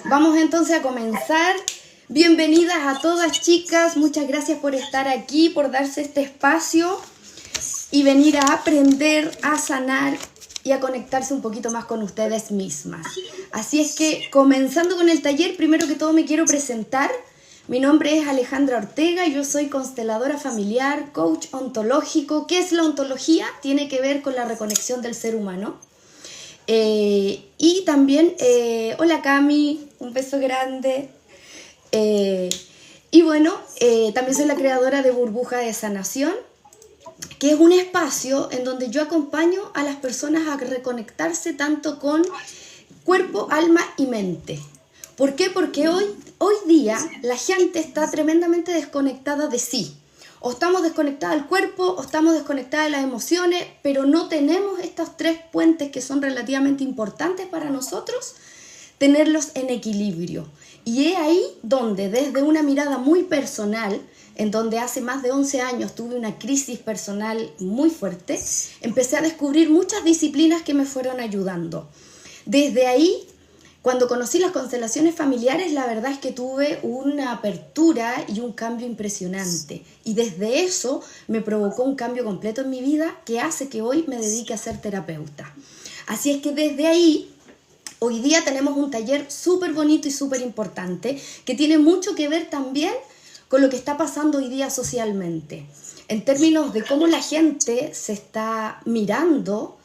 Vamos entonces a comenzar. Bienvenidas a todas, chicas. Muchas gracias por estar aquí, por darse este espacio y venir a aprender, a sanar y a conectarse un poquito más con ustedes mismas. Así es que, comenzando con el taller, primero que todo me quiero presentar. Mi nombre es Alejandra Ortega, yo soy consteladora familiar, coach ontológico. ¿Qué es la ontología? Tiene que ver con la reconexión del ser humano. Y también, hola Cami, un beso grande. Y bueno, también soy la creadora de Burbuja de Sanación, que es un espacio en donde yo acompaño a las personas a reconectarse tanto con cuerpo, alma y mente. ¿Por qué? Porque hoy día la gente está tremendamente desconectada de sí. O estamos desconectadas del cuerpo, o estamos desconectadas de las emociones, pero no tenemos estos tres puentes que son relativamente importantes para nosotros, tenerlos en equilibrio. Y es ahí donde, desde una mirada muy personal, en donde hace más de 11 años tuve una crisis personal muy fuerte, empecé a descubrir muchas disciplinas que me fueron ayudando. Desde ahí, cuando conocí las constelaciones familiares, la verdad es que tuve una apertura y un cambio impresionante. Y desde eso me provocó un cambio completo en mi vida que hace que hoy me dedique a ser terapeuta. Así es que desde ahí, hoy día tenemos un taller súper bonito y súper importante que tiene mucho que ver también con lo que está pasando hoy día socialmente. En términos de cómo la gente se está mirando,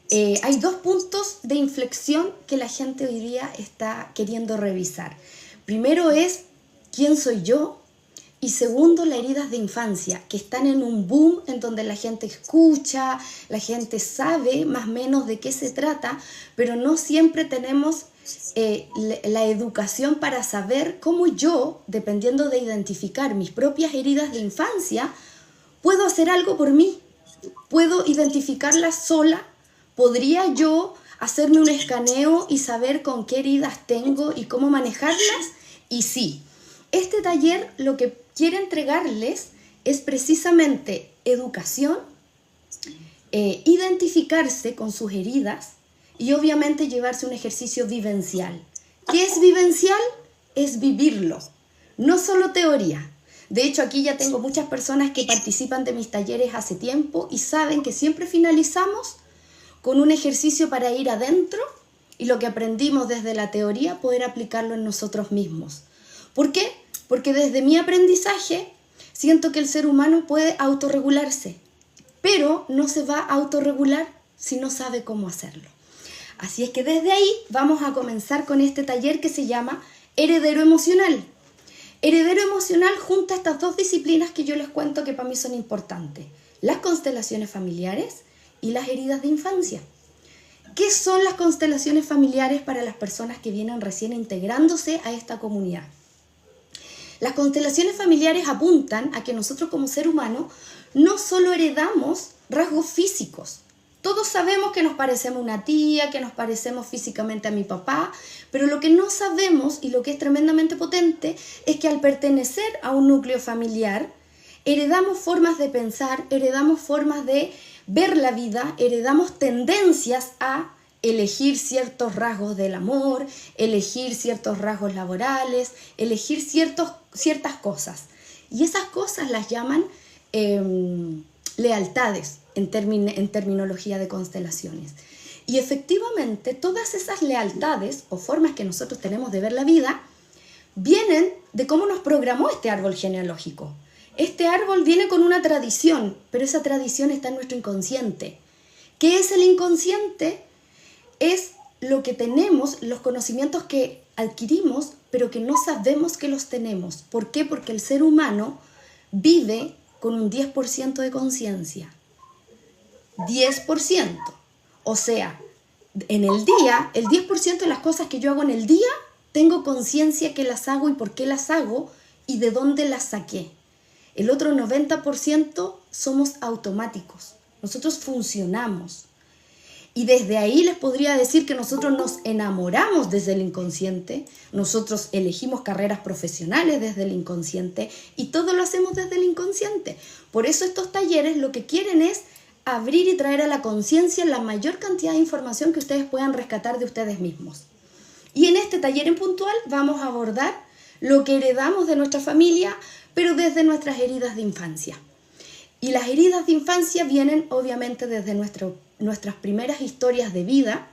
hay dos puntos de inflexión que la gente hoy día está queriendo revisar. Primero es ¿quién soy yo? Y segundo, las heridas de infancia, que están en un boom en donde la gente escucha, la gente sabe más o menos de qué se trata, pero no siempre tenemos la educación para saber cómo yo, dependiendo de identificar mis propias heridas de infancia, puedo hacer algo por mí, puedo identificarlas sola. ¿Podría yo hacerme un escaneo y saber con qué heridas tengo y cómo manejarlas? Y sí, este taller lo que quiere entregarles es precisamente educación, identificarse con sus heridas y obviamente llevarse un ejercicio vivencial. ¿Qué es vivencial? Es vivirlo, no solo teoría. De hecho, aquí ya tengo muchas personas que participan de mis talleres hace tiempo y saben que siempre finalizamos con un ejercicio para ir adentro y lo que aprendimos desde la teoría poder aplicarlo en nosotros mismos. ¿Por qué? Porque desde mi aprendizaje siento que el ser humano puede autorregularse, pero no se va a autorregular si no sabe cómo hacerlo. Así es que desde ahí vamos a comenzar con este taller que se llama Heredero Emocional. Heredero Emocional junta estas dos disciplinas que yo les cuento que para mí son importantes: las constelaciones familiares y las heridas de infancia. ¿Qué son las constelaciones familiares para las personas que vienen recién integrándose a esta comunidad? Las constelaciones familiares apuntan a que nosotros como ser humano no solo heredamos rasgos físicos. Todos sabemos que nos parecemos a una tía, que nos parecemos físicamente a mi papá, pero lo que no sabemos y lo que es tremendamente potente es que al pertenecer a un núcleo familiar, heredamos formas de pensar, heredamos formas de ver la vida, heredamos tendencias a elegir ciertos rasgos del amor, elegir ciertos rasgos laborales, elegir ciertas cosas. Y esas cosas las llaman lealtades en terminología de constelaciones. Y efectivamente todas esas lealtades o formas que nosotros tenemos de ver la vida vienen de cómo nos programó este árbol genealógico. Este árbol viene con una tradición, pero esa tradición está en nuestro inconsciente. ¿Qué es el inconsciente? Es lo que tenemos, los conocimientos que adquirimos, pero que no sabemos que los tenemos. ¿Por qué? Porque el ser humano vive con un 10% de conciencia. 10%. O sea, en el día, el 10% de las cosas que yo hago en el día, tengo conciencia que las hago y por qué las hago y de dónde las saqué. El otro 90% somos automáticos. Nosotros funcionamos. Y desde ahí les podría decir que nosotros nos enamoramos desde el inconsciente, nosotros elegimos carreras profesionales desde el inconsciente y todo lo hacemos desde el inconsciente. Por eso estos talleres lo que quieren es abrir y traer a la conciencia la mayor cantidad de información que ustedes puedan rescatar de ustedes mismos. Y en este taller en puntual vamos a abordar lo que heredamos de nuestra familia, pero desde nuestras heridas de infancia. Y las heridas de infancia vienen obviamente desde nuestras primeras historias de vida,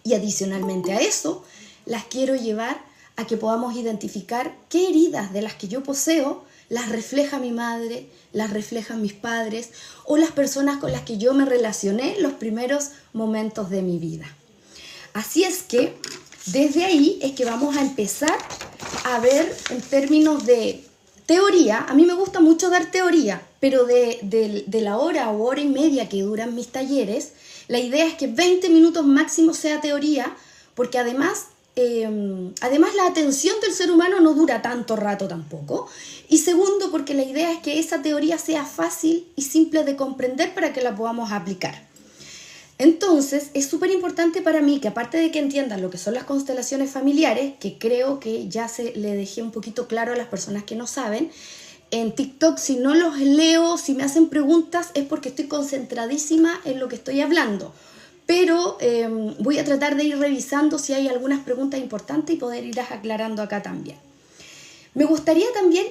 y adicionalmente a eso las quiero llevar a que podamos identificar qué heridas de las que yo poseo las refleja mi madre, las reflejan mis padres o las personas con las que yo me relacioné los primeros momentos de mi vida. Así es que desde ahí es que vamos a empezar a ver en términos de teoría. A mí me gusta mucho dar teoría, pero de la hora o hora y media que duran mis talleres, la idea es que 20 minutos máximo sea teoría, porque además la atención del ser humano no dura tanto rato tampoco. Y segundo, porque la idea es que esa teoría sea fácil y simple de comprender para que la podamos aplicar. Entonces, es súper importante para mí que aparte de que entiendan lo que son las constelaciones familiares, que creo que ya le dejé un poquito claro a las personas que no saben, en TikTok si no los leo, si me hacen preguntas, es porque estoy concentradísima en lo que estoy hablando. Pero voy a tratar de ir revisando si hay algunas preguntas importantes y poder irlas aclarando acá también. Me gustaría también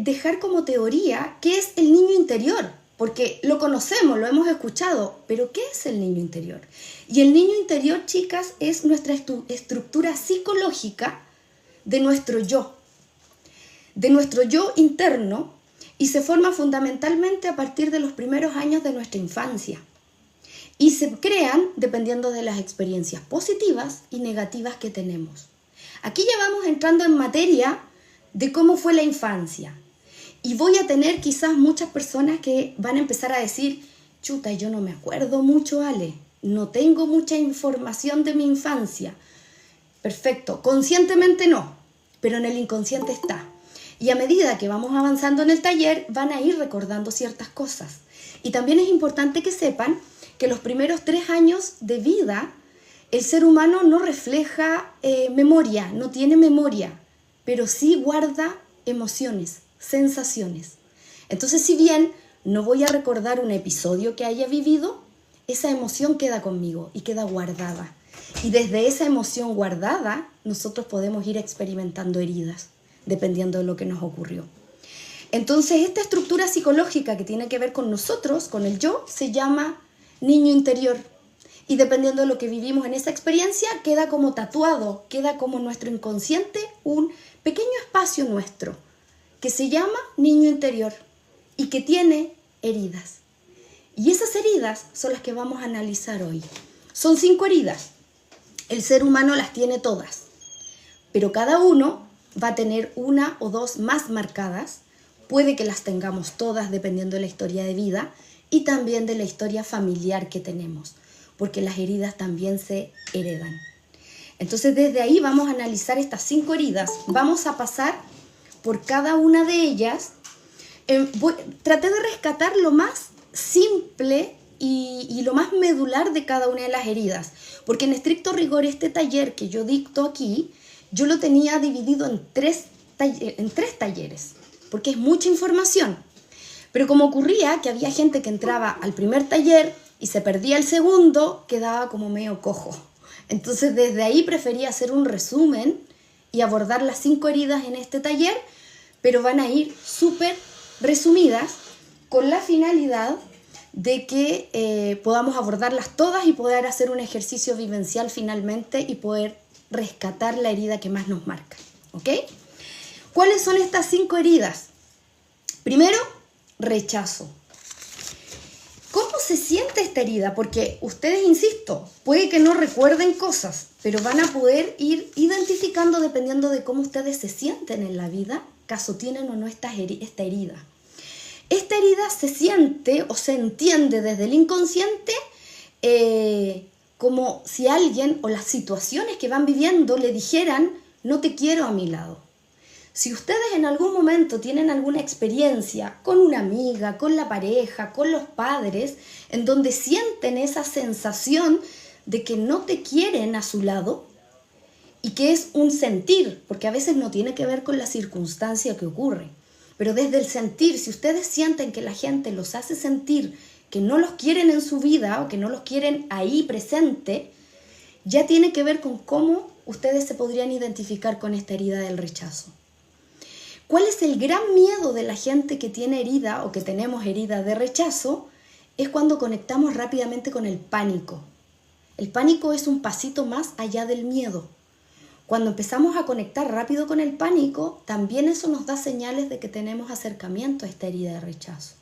dejar como teoría qué es el niño interior, porque lo conocemos, lo hemos escuchado, pero ¿qué es el niño interior? Y el niño interior, chicas, es nuestra estructura psicológica de nuestro yo interno, y se forma fundamentalmente a partir de los primeros años de nuestra infancia. Y se crean dependiendo de las experiencias positivas y negativas que tenemos. Aquí ya vamos entrando en materia de cómo fue la infancia. Y voy a tener quizás muchas personas que van a empezar a decir, chuta, yo no me acuerdo mucho, Ale. No tengo mucha información de mi infancia. Perfecto, conscientemente no, pero en el inconsciente está. Y a medida que vamos avanzando en el taller, van a ir recordando ciertas cosas. Y también es importante que sepan que los primeros 3 años de vida, el ser humano no refleja memoria, no tiene memoria, pero sí guarda emociones, sensaciones. Entonces, si bien no voy a recordar un episodio que haya vivido, esa emoción queda conmigo y queda guardada. Y desde esa emoción guardada, nosotros podemos ir experimentando heridas, dependiendo de lo que nos ocurrió. Entonces, esta estructura psicológica que tiene que ver con nosotros, con el yo, se llama niño interior. Y dependiendo de lo que vivimos en esa experiencia, queda como tatuado, queda como en nuestro inconsciente un pequeño espacio nuestro que se llama niño interior y que tiene heridas. Y esas heridas son las que vamos a analizar hoy. Son 5 heridas. El ser humano las tiene todas, pero cada uno va a tener 1 o 2 más marcadas. Puede que las tengamos todas dependiendo de la historia de vida y también de la historia familiar que tenemos, porque las heridas también se heredan. Entonces, desde ahí vamos a analizar estas 5 heridas. Vamos a pasar por cada una de ellas. Traté de rescatar lo más simple y lo más medular de cada una de las heridas, porque en estricto rigor este taller que yo dicto aquí, yo lo tenía dividido en 3 talleres, porque es mucha información. Pero como ocurría que había gente que entraba al primer taller y se perdía el segundo, quedaba como medio cojo. Entonces desde ahí preferí hacer un resumen y abordar las 5 heridas en este taller, pero van a ir súper resumidas con la finalidad de que podamos abordarlas todas y poder hacer un ejercicio vivencial finalmente y poder rescatar la herida que más nos marca. ¿Ok? ¿Cuáles son estas 5 heridas? Primero, rechazo. ¿Cómo se siente esta herida? Porque ustedes, insisto, puede que no recuerden cosas, pero van a poder ir identificando dependiendo de cómo ustedes se sienten en la vida, caso tienen o no esta herida. Esta herida se siente o se entiende desde el inconsciente como si alguien o las situaciones que van viviendo le dijeran, no te quiero a mi lado. Si ustedes en algún momento tienen alguna experiencia con una amiga, con la pareja, con los padres, en donde sienten esa sensación de que no te quieren a su lado y que es un sentir, porque a veces no tiene que ver con la circunstancia que ocurre, pero desde el sentir, si ustedes sienten que la gente los hace sentir que no los quieren en su vida o que no los quieren ahí presente, ya tiene que ver con cómo ustedes se podrían identificar con esta herida del rechazo. ¿Cuál es el gran miedo de la gente que tiene herida o que tenemos herida de rechazo? Es cuando conectamos rápidamente con el pánico. El pánico es un pasito más allá del miedo. Cuando empezamos a conectar rápido con el pánico, también eso nos da señales de que tenemos acercamiento a esta herida de rechazo.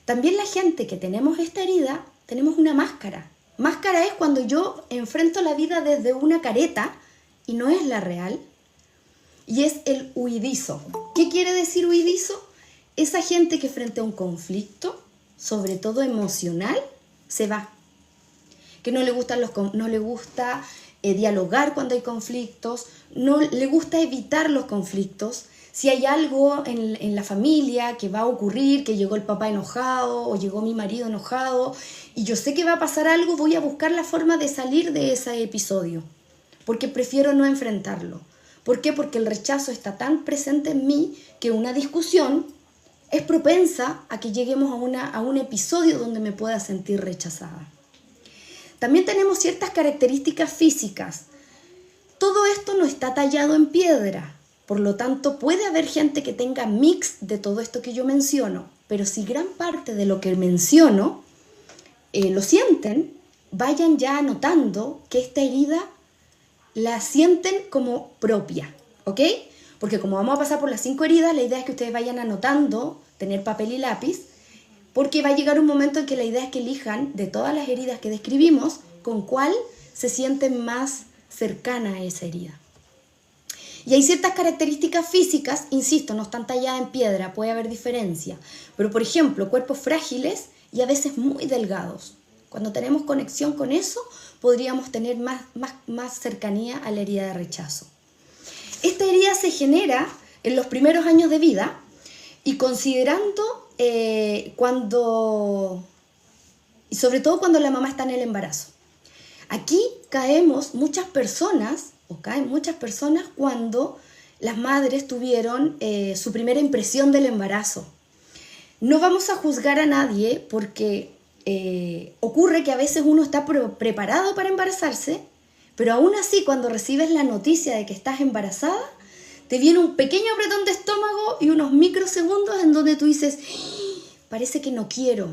También la gente que tenemos esta herida, tenemos una máscara. Máscara es cuando yo enfrento la vida desde una careta y no es la real. Y es el huidizo. ¿Qué quiere decir huidizo? Esa gente que frente a un conflicto, sobre todo emocional, se va. Que no le gusta dialogar cuando hay conflictos, no le gusta evitar los conflictos. Si hay algo en la familia que va a ocurrir, que llegó el papá enojado o llegó mi marido enojado y yo sé que va a pasar algo, voy a buscar la forma de salir de ese episodio, porque prefiero no enfrentarlo. ¿Por qué? Porque el rechazo está tan presente en mí que una discusión es propensa a que lleguemos a un episodio donde me pueda sentir rechazada. También tenemos ciertas características físicas. Todo esto no está tallado en piedra. Por lo tanto, puede haber gente que tenga mix de todo esto que yo menciono, pero si gran parte de lo que menciono lo sienten, vayan ya anotando que esta herida la sienten como propia, ¿ok? Porque como vamos a pasar por las 5 heridas, la idea es que ustedes vayan anotando, tener papel y lápiz, porque va a llegar un momento en que la idea es que elijan de todas las heridas que describimos, con cuál se sienten más cercana a esa herida. Y hay ciertas características físicas, insisto, no están talladas en piedra, puede haber diferencia. Pero, por ejemplo, cuerpos frágiles y a veces muy delgados. Cuando tenemos conexión con eso, podríamos tener más cercanía a la herida de rechazo. Esta herida se genera en los primeros años de vida y considerando y sobre todo cuando la mamá está en el embarazo. Aquí caen muchas personas cuando las madres tuvieron su primera impresión del embarazo. No vamos a juzgar a nadie porque ocurre que a veces uno está preparado para embarazarse, pero aún así cuando recibes la noticia de que estás embarazada, te viene un pequeño apretón de estómago y unos microsegundos en donde tú dices, parece que no quiero.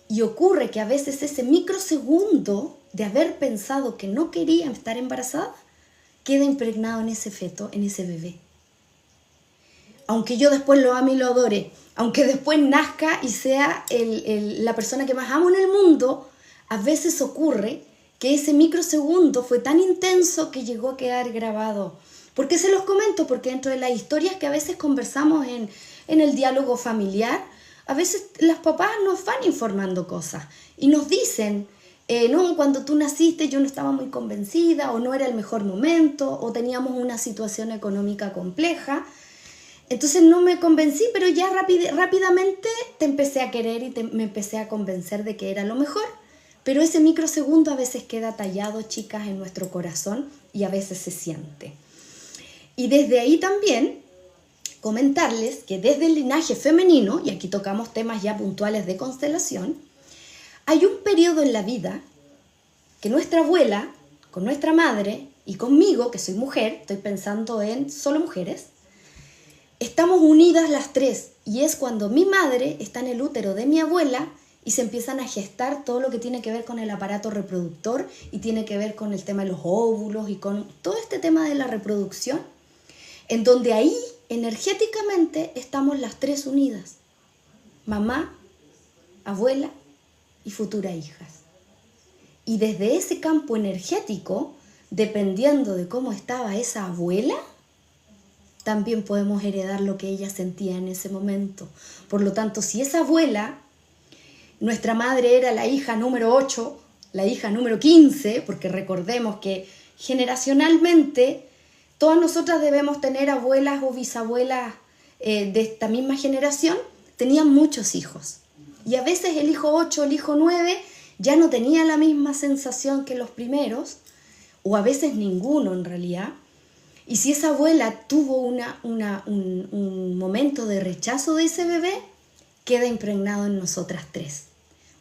Y ocurre que a veces ese microsegundo de haber pensado que no quería estar embarazada, queda impregnado en ese feto, en ese bebé. Aunque yo después lo ame y lo adore, aunque después nazca y sea la persona que más amo en el mundo, a veces ocurre que ese microsegundo fue tan intenso que llegó a quedar grabado. ¿Por qué se los comento? Porque dentro de las historias que a veces conversamos en el diálogo familiar, a veces las papás nos van informando cosas y nos dicen, no, cuando tú naciste yo no estaba muy convencida, o no era el mejor momento, o teníamos una situación económica compleja. Entonces no me convencí, pero ya rápidamente te empecé a querer y me empecé a convencer de que era lo mejor. Pero ese microsegundo a veces queda tallado, chicas, en nuestro corazón y a veces se siente. Y desde ahí también comentarles que desde el linaje femenino, y aquí tocamos temas ya puntuales de constelación, hay un periodo en la vida que nuestra abuela, con nuestra madre y conmigo, que soy mujer, estoy pensando en solo mujeres, estamos unidas las tres, y es cuando mi madre está en el útero de mi abuela y se empiezan a gestar todo lo que tiene que ver con el aparato reproductor y tiene que ver con el tema de los óvulos y con todo este tema de la reproducción, en donde ahí energéticamente estamos las tres unidas, mamá, abuela y futuras hijas. Y desde ese campo energético, dependiendo de cómo estaba esa abuela, también podemos heredar lo que ella sentía en ese momento. Por lo tanto, si esa abuela, nuestra madre era la hija número 8, la hija número 15, porque recordemos que generacionalmente todas nosotras debemos tener abuelas o bisabuelas de esta misma generación, tenían muchos hijos. Y a veces el hijo 8, el hijo 9, ya no tenía la misma sensación que los primeros, o a veces ninguno en realidad. Y si esa abuela tuvo un momento de rechazo de ese bebé, queda impregnado en nosotras tres.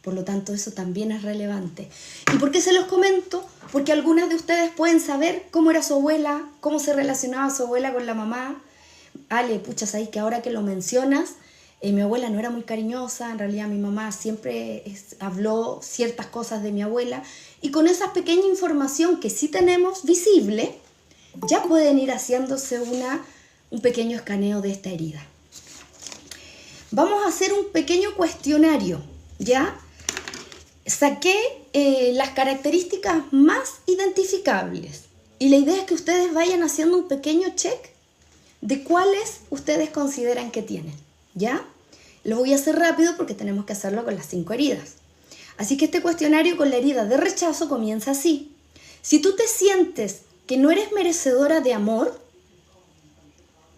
Por lo tanto, eso también es relevante. ¿Y por qué se los comento? porque algunas de ustedes pueden saber cómo era su abuela, cómo se relacionaba su abuela con la mamá. Ale, pucha, sabéis que ahora que lo mencionas, mi abuela no era muy cariñosa, en realidad mi mamá siempre habló ciertas cosas de mi abuela, y con esa pequeña información que sí tenemos visible, ya pueden ir haciéndose un pequeño escaneo de esta herida. Vamos a hacer un pequeño cuestionario, ¿ya? Saqué las características más identificables y la idea es que ustedes vayan haciendo un pequeño check de cuáles ustedes consideran que tienen, ¿ya? Lo voy a hacer rápido porque tenemos que hacerlo con las 5 heridas. Así que este cuestionario con la herida de rechazo comienza así. Si tú te sientes que no eres merecedora de amor,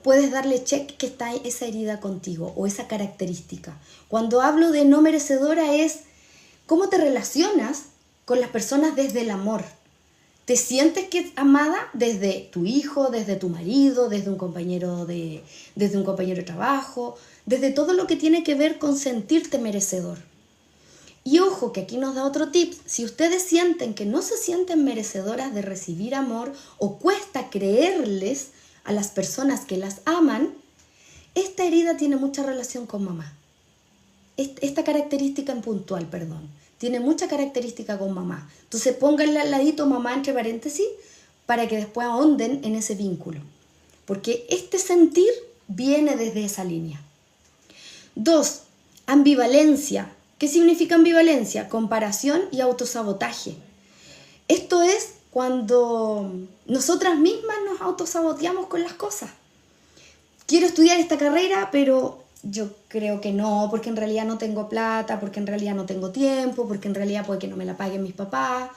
puedes darle check que está esa herida contigo o esa característica. Cuando hablo de no merecedora es cómo te relacionas con las personas desde el amor. ¿Te sientes que es amada desde tu hijo, desde tu marido, desde un compañero de trabajo, desde todo lo que tiene que ver con sentirte merecedor? Y ojo, que aquí nos da otro tip. Si ustedes sienten que no se sienten merecedoras de recibir amor o cuesta creerles a las personas que las aman, esta herida tiene mucha relación con mamá. Esta característica en puntual, perdón, tiene mucha característica con mamá. Entonces pónganle al ladito mamá entre paréntesis para que después ahonden en ese vínculo. Porque este sentir viene desde esa línea. 2. Ambivalencia. ¿Qué significa ambivalencia? Comparación y autosabotaje. Esto es cuando nosotras mismas nos autosaboteamos con las cosas. Quiero estudiar esta carrera, pero yo creo que no, porque en realidad no tengo plata, porque en realidad no tengo tiempo, porque en realidad puede que no me la paguen mis papás,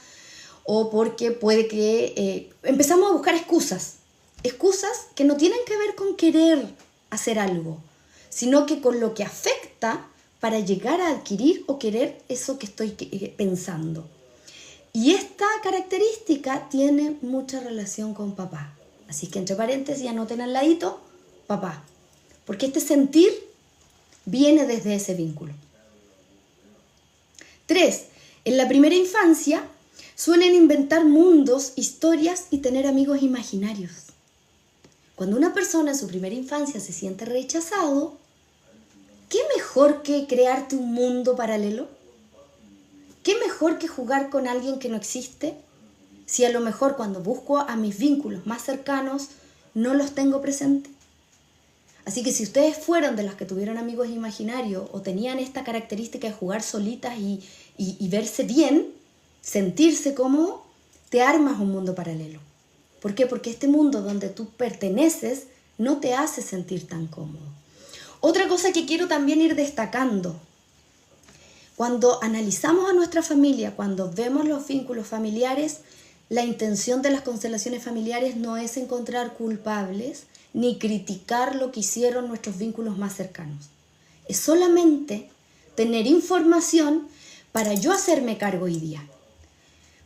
o porque puede que... empezamos a buscar excusas. Excusas que no tienen que ver con querer hacer algo, sino que con lo que afecta para llegar a adquirir o querer eso que estoy pensando. Y esta característica tiene mucha relación con papá. Así que entre paréntesis anoten al ladito, papá. Porque este sentir viene desde ese vínculo. 3. En la primera infancia suelen inventar mundos, historias y tener amigos imaginarios. Cuando una persona en su primera infancia se siente rechazado, ¿qué mejor que crearte un mundo paralelo? ¿Qué mejor que jugar con alguien que no existe? Si a lo mejor cuando busco a mis vínculos más cercanos no los tengo presentes. Así que si ustedes fueron de las que tuvieron amigos imaginarios o tenían esta característica de jugar solitas y verse bien, sentirse cómodo, te armas un mundo paralelo. ¿Por qué? Porque este mundo donde tú perteneces no te hace sentir tan cómodo. Otra cosa que quiero también ir destacando, cuando analizamos a nuestra familia, cuando vemos los vínculos familiares, la intención de las constelaciones familiares no es encontrar culpables ni criticar lo que hicieron nuestros vínculos más cercanos. Es solamente tener información para yo hacerme cargo hoy día,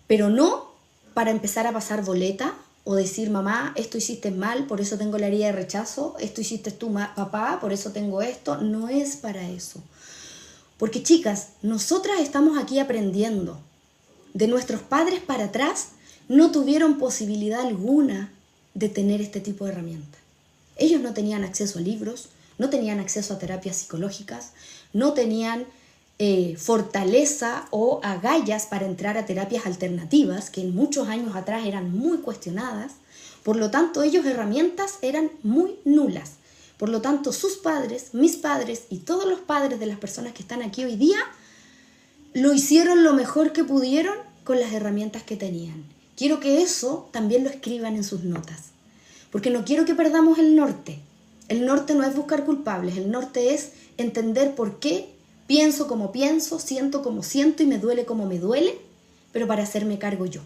pero no para empezar a pasar boleta o decir, mamá, esto hiciste mal, por eso tengo la herida de rechazo, esto hiciste tú, papá, por eso tengo esto. No es para eso. Porque chicas, nosotras estamos aquí aprendiendo. De nuestros padres para atrás no tuvieron posibilidad alguna de tener este tipo de herramientas. Ellos no tenían acceso a libros, no tenían acceso a terapias psicológicas, no tenían fortaleza o agallas para entrar a terapias alternativas que en muchos años atrás eran muy cuestionadas. Por lo tanto, ellos herramientas eran muy nulas. Por lo tanto, sus padres, mis padres y todos los padres de las personas que están aquí hoy día lo hicieron lo mejor que pudieron con las herramientas que tenían. Quiero que eso también lo escriban en sus notas, porque no quiero que perdamos el norte. El norte no es buscar culpables, el norte es entender por qué pienso como pienso, siento como siento y me duele como me duele, pero para hacerme cargo yo.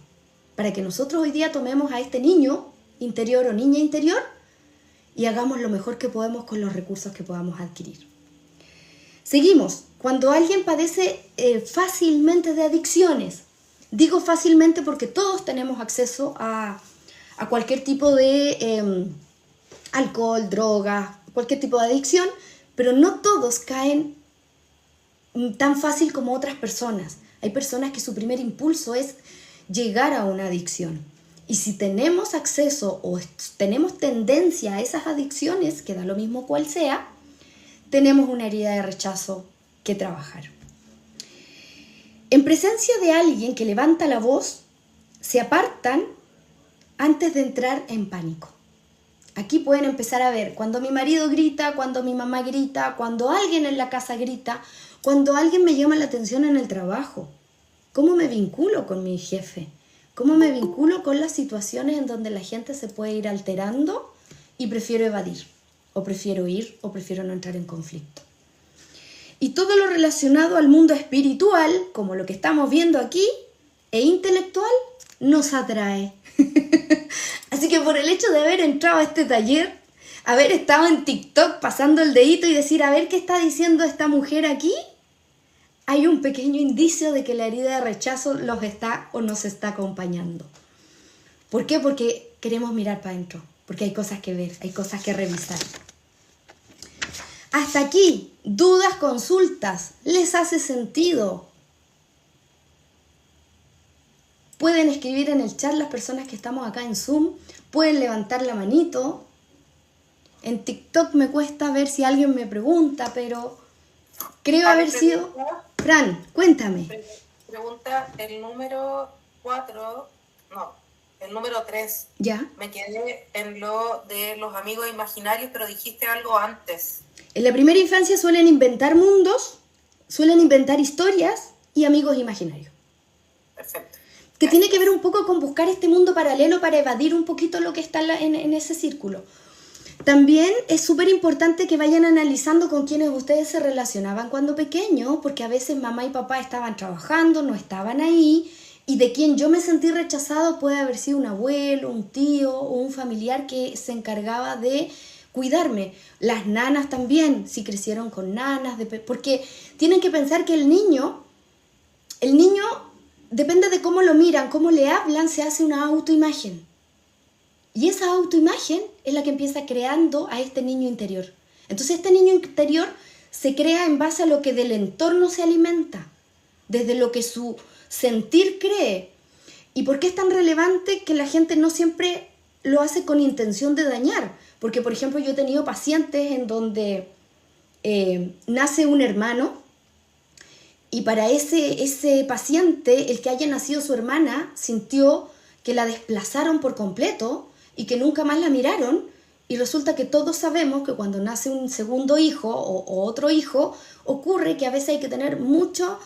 Para que nosotros hoy día tomemos a este niño interior o niña interior y hagamos lo mejor que podemos con los recursos que podamos adquirir. Seguimos. Cuando alguien padece fácilmente de adicciones, digo fácilmente porque todos tenemos acceso a cualquier tipo de alcohol, droga, cualquier tipo de adicción, pero no todos caen tan fácil como otras personas. Hay personas que su primer impulso es llegar a una adicción. Y si tenemos acceso o tenemos tendencia a esas adicciones, que da lo mismo cual sea, tenemos una herida de rechazo que trabajar. En presencia de alguien que levanta la voz, se apartan antes de entrar en pánico. Aquí pueden empezar a ver cuando mi marido grita, cuando mi mamá grita, cuando alguien en la casa grita, cuando alguien me llama la atención en el trabajo. ¿Cómo me vinculo con mi jefe? ¿Cómo me vinculo con las situaciones en donde la gente se puede ir alterando y prefiero evadir? O prefiero ir, o prefiero no entrar en conflicto. Y todo lo relacionado al mundo espiritual, como lo que estamos viendo aquí, e intelectual, nos atrae. Así que por el hecho de haber entrado a este taller, haber estado en TikTok pasando el dedito y decir, a ver qué está diciendo esta mujer aquí, hay un pequeño indicio de que la herida de rechazo los está o nos está acompañando. ¿Por qué? Porque queremos mirar para adentro, porque hay cosas que ver, hay cosas que revisar. Hasta aquí, dudas, consultas, ¿les hace sentido? Pueden escribir en el chat las personas que estamos acá en Zoom, pueden levantar la manito. En TikTok me cuesta ver si alguien me pregunta, pero creo haber sido... Fran, cuéntame. Pregunta el número 4, no, el número 3. ¿Ya? Me quedé en lo de los amigos imaginarios, pero dijiste algo antes. En la primera infancia suelen inventar mundos, suelen inventar historias y amigos imaginarios. Perfecto. Que tiene que ver un poco con buscar este mundo paralelo para evadir un poquito lo que está en ese círculo. También es súper importante que vayan analizando con quienes ustedes se relacionaban cuando pequeños, porque a veces mamá y papá estaban trabajando, no estaban ahí, y de quien yo me sentí rechazado puede haber sido un abuelo, un tío o un familiar que se encargaba de cuidarme. Las nanas también, si crecieron con nanas, porque tienen que pensar que el niño, depende de cómo lo miran, cómo le hablan, se hace una autoimagen. Y esa autoimagen es la que empieza creando a este niño interior. Entonces este niño interior se crea en base a lo que del entorno se alimenta, desde lo que su sentir cree. ¿Y por qué es tan relevante que la gente no siempre lo hace con intención de dañar? Porque, por ejemplo, yo he tenido pacientes en donde nace un hermano y para ese paciente, el que haya nacido su hermana, sintió que la desplazaron por completo y que nunca más la miraron, y resulta que todos sabemos que cuando nace un segundo hijo o otro hijo, ocurre que a veces hay que tener mucho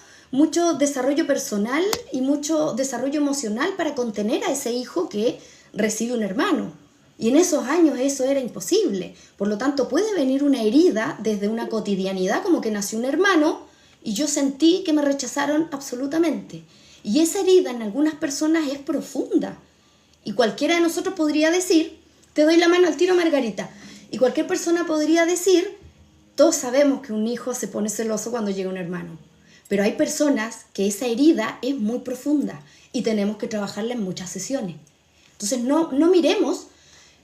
desarrollo personal y mucho desarrollo emocional para contener a ese hijo que recibe un hermano. Y en esos años eso era imposible. Por lo tanto, puede venir una herida desde una cotidianidad, como que nació un hermano y yo sentí que me rechazaron absolutamente. Y esa herida en algunas personas es profunda. Y cualquiera de nosotros podría decir, te doy la mano al tiro, Margarita. Y cualquier persona podría decir, todos sabemos que un hijo se pone celoso cuando llega un hermano. Pero hay personas que esa herida es muy profunda y tenemos que trabajarla en muchas sesiones. Entonces no miremos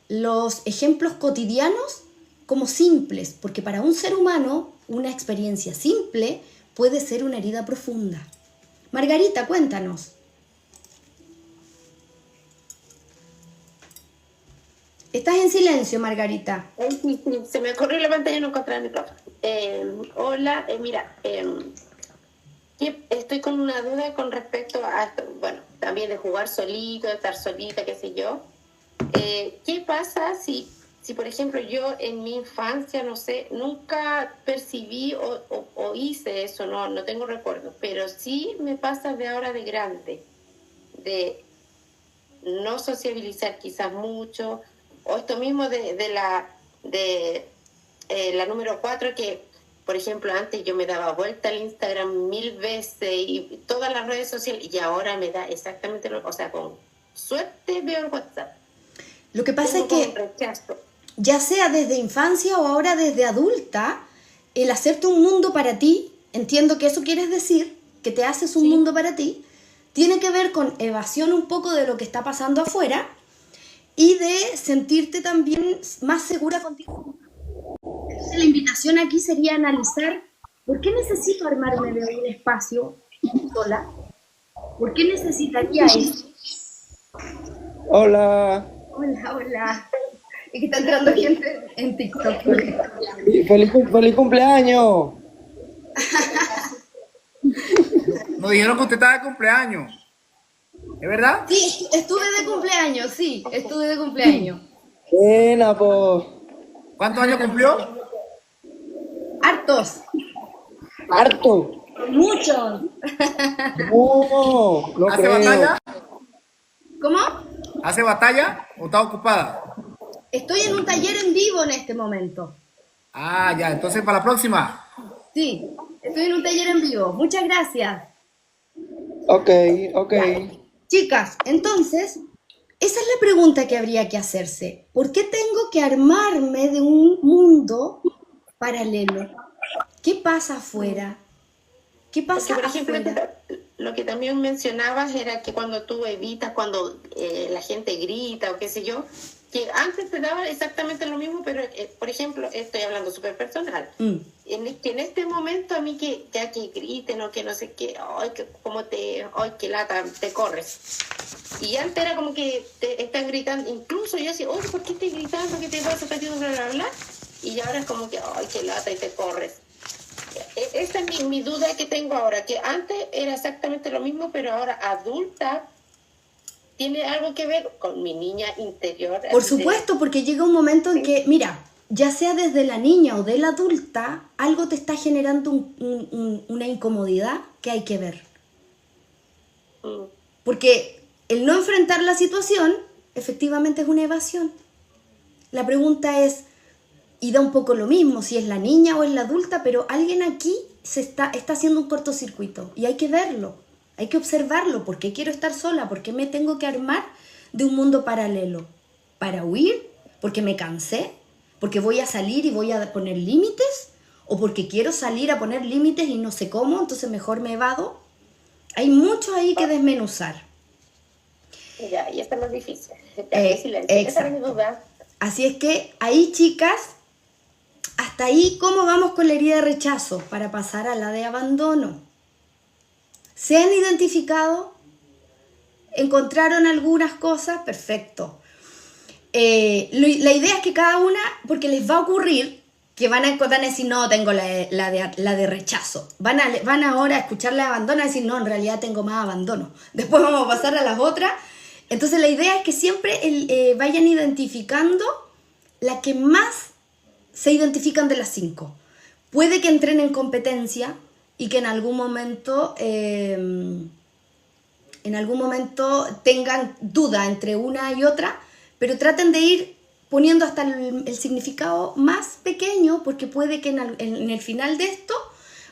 los ejemplos cotidianos como simples, porque para un ser humano una experiencia simple puede ser una herida profunda. Margarita, cuéntanos. Estás en silencio, Margarita. Sí, se me corrió la pantalla y no encontré el micrófono. Hola, mira, estoy con una duda con respecto a esto, bueno, también de jugar solito, de estar solita, qué sé yo. ¿Qué pasa si, por ejemplo, yo en mi infancia, no sé, nunca percibí o hice eso, no tengo recuerdo, pero sí me pasa de ahora de grande, de no sociabilizar quizás mucho, o esto mismo de la número 4, que, por ejemplo, antes yo me daba vuelta al Instagram 1000 veces y todas las redes sociales, y ahora me da exactamente lo, o sea, con suerte veo el WhatsApp. Lo que pasa es que, ya sea desde infancia o ahora desde adulta, el hacerte un mundo para ti, entiendo que eso quieres decir, que te haces un mundo para ti, tiene que ver con evasión un poco de lo que está pasando afuera y de sentirte también más segura contigo. Entonces la invitación aquí sería analizar ¿por qué necesito armarme de un espacio sola? ¿Por qué necesitaría eso? Hola. Hola, hola. Es que está entrando gente en TikTok. Y feliz cumpleaños. Nos dijeron que usted estaba de cumpleaños. ¿Es verdad? Sí, estuve de cumpleaños, sí, estuve de cumpleaños. Buena, po. ¿Cuántos años cumplió? Hartos. Harto. Muchos. No, no ¿Hace creo. batalla? ¿Cómo? ¿Hace batalla o está ocupada? Estoy en un taller en vivo en este momento. Ah, ya, entonces para la próxima. Sí, estoy en un taller en vivo. Muchas gracias. Ok, ok. Ya. Chicas, entonces, esa es la pregunta que habría que hacerse. ¿Por qué tengo que armarme de un mundo paralelo? ¿Qué pasa afuera? ¿Qué Porque, pasa por ejemplo, afuera? lo que también mencionabas era que cuando tú evitas, cuando la gente grita o qué sé yo, que antes te daba exactamente lo mismo, pero, por ejemplo, estoy hablando súper personal. Mm. Que en este momento a mí que ya que griten o que no sé qué, ay, que como ay, que lata, te corres. Y antes era como que te están gritando, incluso yo decía, oye, ¿por qué estás gritando? ¿Qué te pasa? ¿Estás haciendo bla, bla, bla? Y ahora es como que, ay, que lata y te corres. Esa es mi duda que tengo ahora, que antes era exactamente lo mismo, pero ahora adulta tiene algo que ver con mi niña interior. Por así de- supuesto, porque llega un momento en que, mira, ya sea desde la niña o de la adulta, algo te está generando una incomodidad que hay que ver. Mm, Porque el no enfrentar la situación, efectivamente es una evasión. La pregunta es, y da un poco lo mismo si es la niña o es la adulta, pero alguien aquí está haciendo un cortocircuito y hay que verlo, hay que observarlo. ¿Por qué quiero estar sola? ¿Por qué me tengo que armar de un mundo paralelo? ¿Para huir? ¿Porque me cansé? ¿Porque voy a salir y voy a poner límites? ¿O porque quiero salir a poner límites y no sé cómo, entonces mejor me evado? Hay mucho ahí que desmenuzar. ya, y esta es más difícil. Ya, mi silencio. Esa era mi Exacto. duda. Así es que ahí, chicas, hasta ahí, ¿cómo vamos con la herida de rechazo para pasar a la de abandono? ¿Se han identificado? ¿Encontraron algunas cosas? Perfecto. La idea es que cada una, porque les va a ocurrir que van a decir, no, tengo la de rechazo. Van ahora a escuchar la de abandono y a decir, no, en realidad tengo más abandono. Después vamos a pasar a las otras. Entonces la idea es que siempre vayan identificando la que más se identifican de las 5. Puede que entren en competencia y que en algún momento tengan duda entre una y otra, pero traten de ir poniendo hasta el significado más pequeño, porque puede que en el final de esto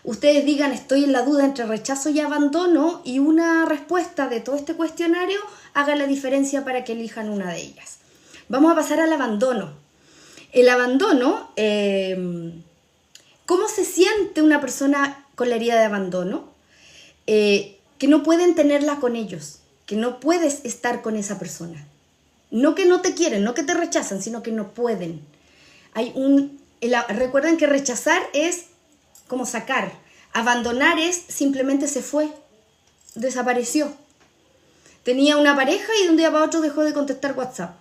ustedes digan estoy en la duda entre rechazo y abandono, y una respuesta de todo este cuestionario haga la diferencia para que elijan una de ellas. Vamos a pasar al abandono. El abandono, ¿cómo se siente una persona con la herida de abandono? Que no pueden tenerla con ellos, que no puedes estar con esa persona. No que no te quieren, no que te rechazan, sino que no pueden. Recuerden que rechazar es como sacar. Abandonar es simplemente se fue, desapareció. Tenía una pareja y de un día para otro dejó de contestar WhatsApp.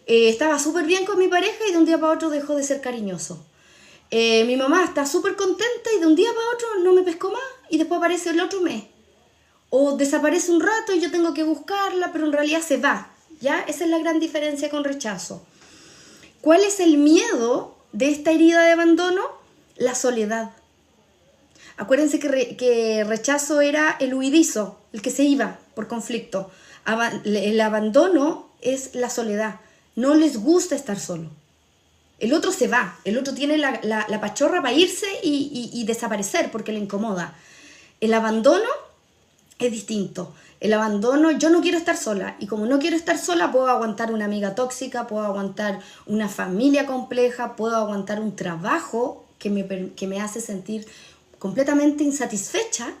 Estaba súper bien con mi pareja y de un día para otro dejó de ser cariñoso. Mi mamá está súper contenta y de un día para otro no me pescó más y después aparece el otro mes. O desaparece un rato y yo tengo que buscarla, pero en realidad se va. ¿Ya? Esa es la gran diferencia con rechazo. ¿Cuál es el miedo de esta herida de abandono? La soledad. Acuérdense que rechazo era el huidizo, el que se iba por conflicto. El abandono es la soledad. No les gusta estar solo. El otro se va, el otro tiene la pachorra para irse y desaparecer porque le incomoda. El abandono es distinto. El abandono, yo no quiero estar sola, y como no quiero estar sola, puedo aguantar una amiga tóxica, puedo aguantar una familia compleja, puedo aguantar un trabajo que me hace sentir completamente insatisfecha,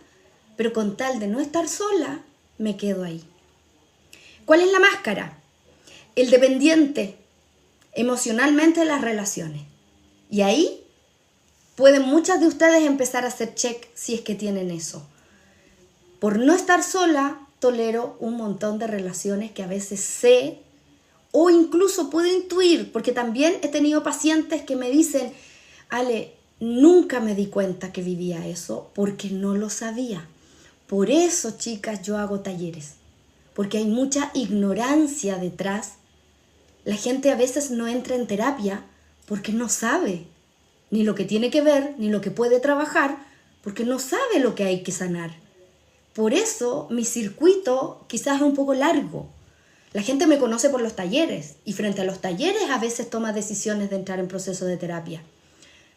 pero con tal de no estar sola, me quedo ahí. ¿Cuál es la máscara? El dependiente emocionalmente de las relaciones. Y ahí pueden muchas de ustedes empezar a hacer check si es que tienen eso. Por no estar sola, tolero un montón de relaciones que a veces sé o incluso puedo intuir, porque también he tenido pacientes que me dicen, Ale, nunca me di cuenta que vivía eso porque no lo sabía. Por eso, chicas, yo hago talleres, porque hay mucha ignorancia detrás. La gente a veces no entra en terapia porque no sabe ni lo que tiene que ver, ni lo que puede trabajar, porque no sabe lo que hay que sanar. Por eso mi circuito quizás es un poco largo. La gente me conoce por los talleres y frente a los talleres a veces toma decisiones de entrar en proceso de terapia.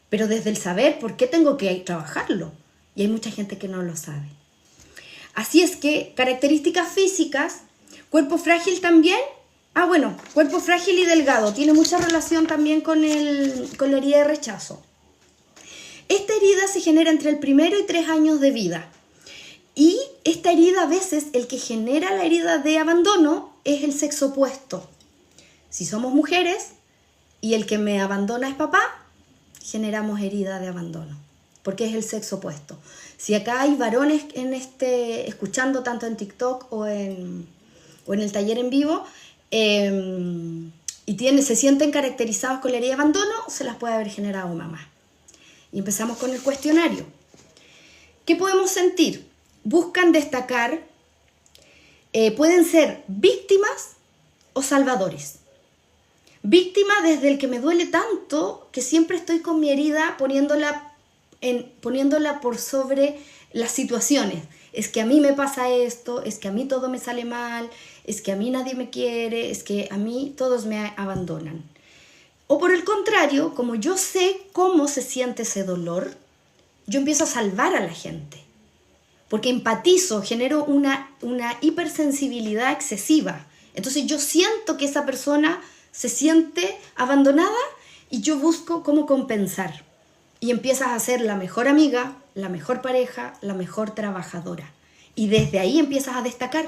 Pero desde el saber por qué tengo que trabajarlo. Y hay mucha gente que no lo sabe. Así es que características físicas, cuerpo frágil también. Bueno, cuerpo frágil y delgado. Tiene mucha relación también con la herida de rechazo. Esta herida se genera entre el 1 y 3 años de vida. Y esta herida a veces, el que genera la herida de abandono es el sexo opuesto. Si somos mujeres y el que me abandona es papá, generamos herida de abandono, porque es el sexo opuesto. Si acá hay varones escuchando tanto en TikTok o en el taller en vivo y se sienten caracterizados con la herida de abandono, se las puede haber generado mamá. Y empezamos con el cuestionario. ¿Qué podemos sentir? Buscan destacar, pueden ser víctimas o salvadores. Víctima desde el que me duele tanto que siempre estoy con mi herida poniéndola por sobre las situaciones. Es que a mí me pasa esto, es que a mí todo me sale mal, es que a mí nadie me quiere, es que a mí todos me abandonan. O por el contrario, como yo sé cómo se siente ese dolor, yo empiezo a salvar a la gente. Porque empatizo, genero una hipersensibilidad excesiva. Entonces yo siento que esa persona se siente abandonada y yo busco cómo compensar. Y empiezas a ser la mejor amiga, la mejor pareja, la mejor trabajadora. Y desde ahí empiezas a destacar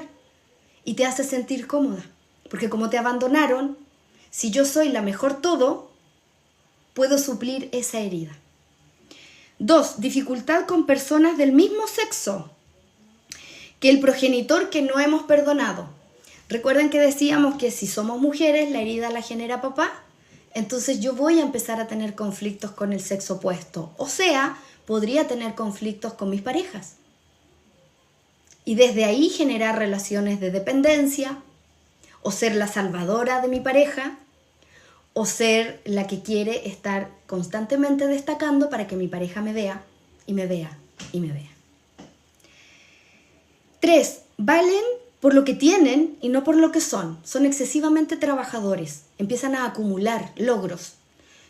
y te hace sentir cómoda. Porque como te abandonaron, si yo soy la mejor todo, puedo suplir esa herida. 2. Dificultad con personas del mismo sexo que el progenitor que no hemos perdonado. Recuerden que decíamos que si somos mujeres, la herida la genera papá. Entonces yo voy a empezar a tener conflictos con el sexo opuesto. O sea, podría tener conflictos con mis parejas. Y desde ahí generar relaciones de dependencia, o ser la salvadora de mi pareja, o ser la que quiere estar constantemente destacando para que mi pareja me vea, y me vea, y me vea. 3. Valen por lo que tienen y no por lo que son. Son excesivamente trabajadores. Empiezan a acumular logros,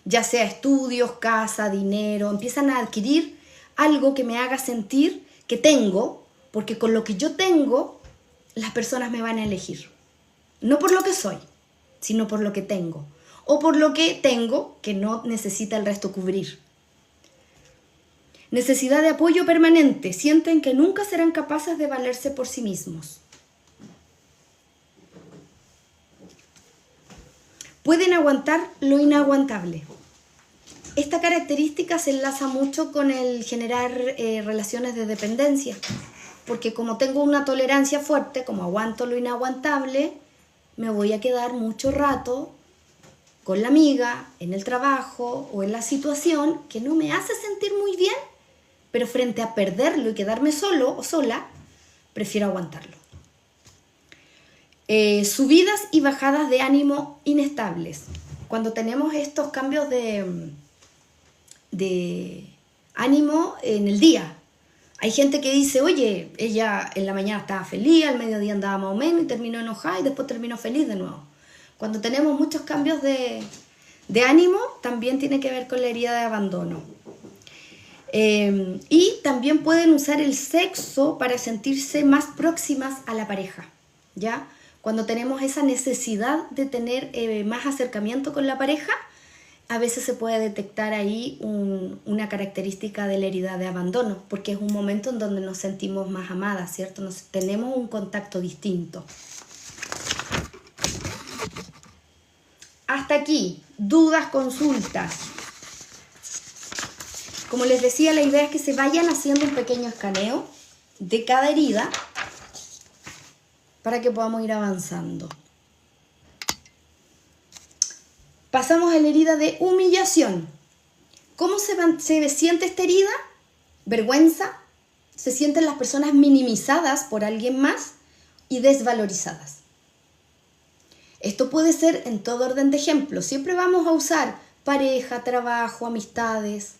ya sea estudios, casa, dinero. Empiezan a adquirir algo que me haga sentir que tengo, porque con lo que yo tengo, las personas me van a elegir. No por lo que soy, sino por lo que tengo. O por lo que tengo que no necesita el resto cubrir. Necesidad de apoyo permanente. Sienten que nunca serán capaces de valerse por sí mismos. Pueden aguantar lo inaguantable. Esta característica se enlaza mucho con el generar relaciones de dependencia. Porque como tengo una tolerancia fuerte, como aguanto lo inaguantable, me voy a quedar mucho rato con la amiga, en el trabajo o en la situación que no me hace sentir muy bien, pero frente a perderlo y quedarme solo o sola, prefiero aguantarlo. Subidas y bajadas de ánimo inestables. Cuando tenemos estos cambios de ánimo en el día. Hay gente que dice, oye, ella en la mañana estaba feliz, al mediodía andaba más o menos y terminó enojada y después terminó feliz de nuevo. Cuando tenemos muchos cambios de ánimo, también tiene que ver con la herida de abandono. Y también pueden usar el sexo para sentirse más próximas a la pareja, ¿ya? Cuando tenemos esa necesidad de tener más acercamiento con la pareja, a veces se puede detectar ahí una característica de la herida de abandono, porque es un momento en donde nos sentimos más amadas, ¿cierto? Tenemos un contacto distinto. Hasta aquí, dudas, consultas. Como les decía, la idea es que se vayan haciendo un pequeño escaneo de cada herida para que podamos ir avanzando. Pasamos a la herida de humillación. ¿Cómo se siente esta herida? Vergüenza. Se sienten las personas minimizadas por alguien más y desvalorizadas. Esto puede ser en todo orden de ejemplo. Siempre vamos a usar pareja, trabajo, amistades.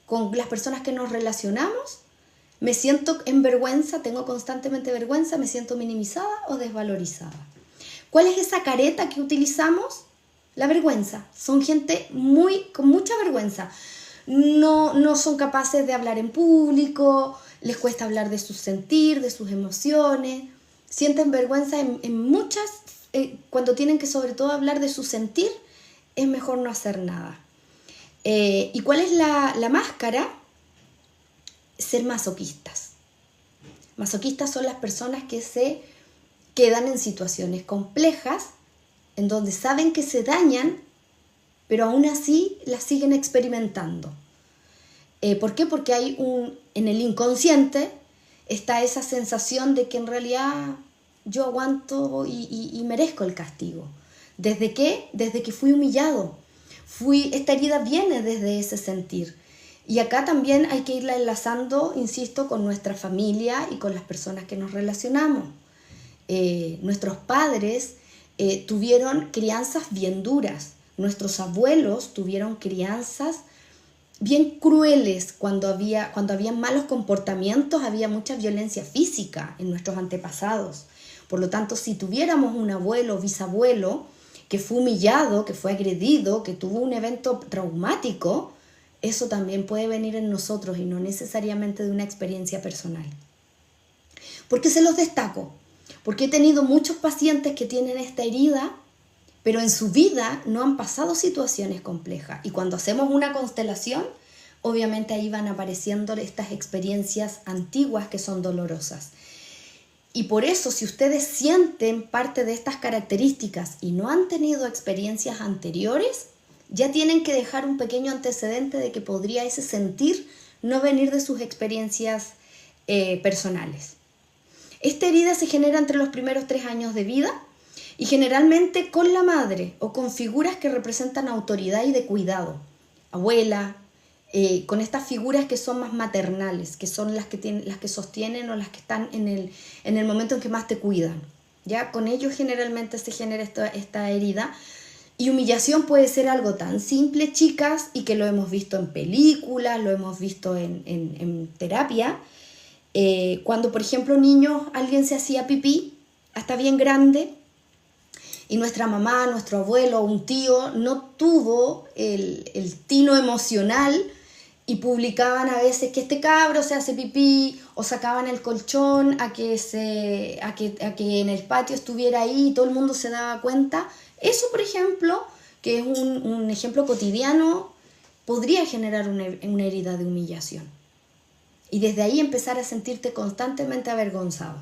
Con las personas que nos relacionamos, me siento en vergüenza, tengo constantemente vergüenza, me siento minimizada o desvalorizada. ¿Cuál es esa careta que utilizamos? La vergüenza. Son gente con mucha vergüenza. No son capaces de hablar en público, les cuesta hablar de su sentir, de sus emociones. Sienten vergüenza en muchas, cuando tienen que sobre todo hablar de su sentir, es mejor no hacer nada. ¿Y cuál es la máscara? Ser masoquistas. Masoquistas son las personas que se quedan en situaciones complejas, en donde saben que se dañan, pero aún así las siguen experimentando. ¿Por qué? Porque en el inconsciente está esa sensación de que en realidad yo aguanto y merezco el castigo. ¿Desde qué? Desde que fui humillado. Esta herida viene desde ese sentir. Y acá también hay que irla enlazando, insisto, con nuestra familia y con las personas que nos relacionamos. Nuestros padres tuvieron crianzas bien duras. Nuestros abuelos tuvieron crianzas bien crueles. Cuando había malos comportamientos, había mucha violencia física en nuestros antepasados. Por lo tanto, si tuviéramos un abuelo o bisabuelo que fue humillado, que fue agredido, que tuvo un evento traumático, eso también puede venir en nosotros y no necesariamente de una experiencia personal. ¿Por qué se los destaco? Porque he tenido muchos pacientes que tienen esta herida, pero en su vida no han pasado situaciones complejas. Y cuando hacemos una constelación, obviamente ahí van apareciendo estas experiencias antiguas que son dolorosas. Y por eso, si ustedes sienten parte de estas características y no han tenido experiencias anteriores, ya tienen que dejar un pequeño antecedente de que podría ese sentir no venir de sus experiencias personales. Esta herida se genera entre los primeros 3 años de vida y generalmente con la madre o con figuras que representan autoridad y de cuidado. Abuela, con estas figuras que son más maternales, que son las que sostienen o las que están en el momento en que más te cuidan. ¿Ya? Con ellos generalmente se genera esta herida. Y humillación puede ser algo tan simple, chicas, y que lo hemos visto en películas, lo hemos visto en terapia. Cuando, por ejemplo, niños, alguien se hacía pipí, hasta bien grande, y nuestra mamá, nuestro abuelo o un tío no tuvo el tino emocional y publicaban a veces que este cabro se hace pipí, o sacaban el colchón a que en el patio estuviera ahí y todo el mundo se daba cuenta. Eso, por ejemplo, que es un ejemplo cotidiano, podría generar una herida de humillación. Y desde ahí empezar a sentirte constantemente avergonzado.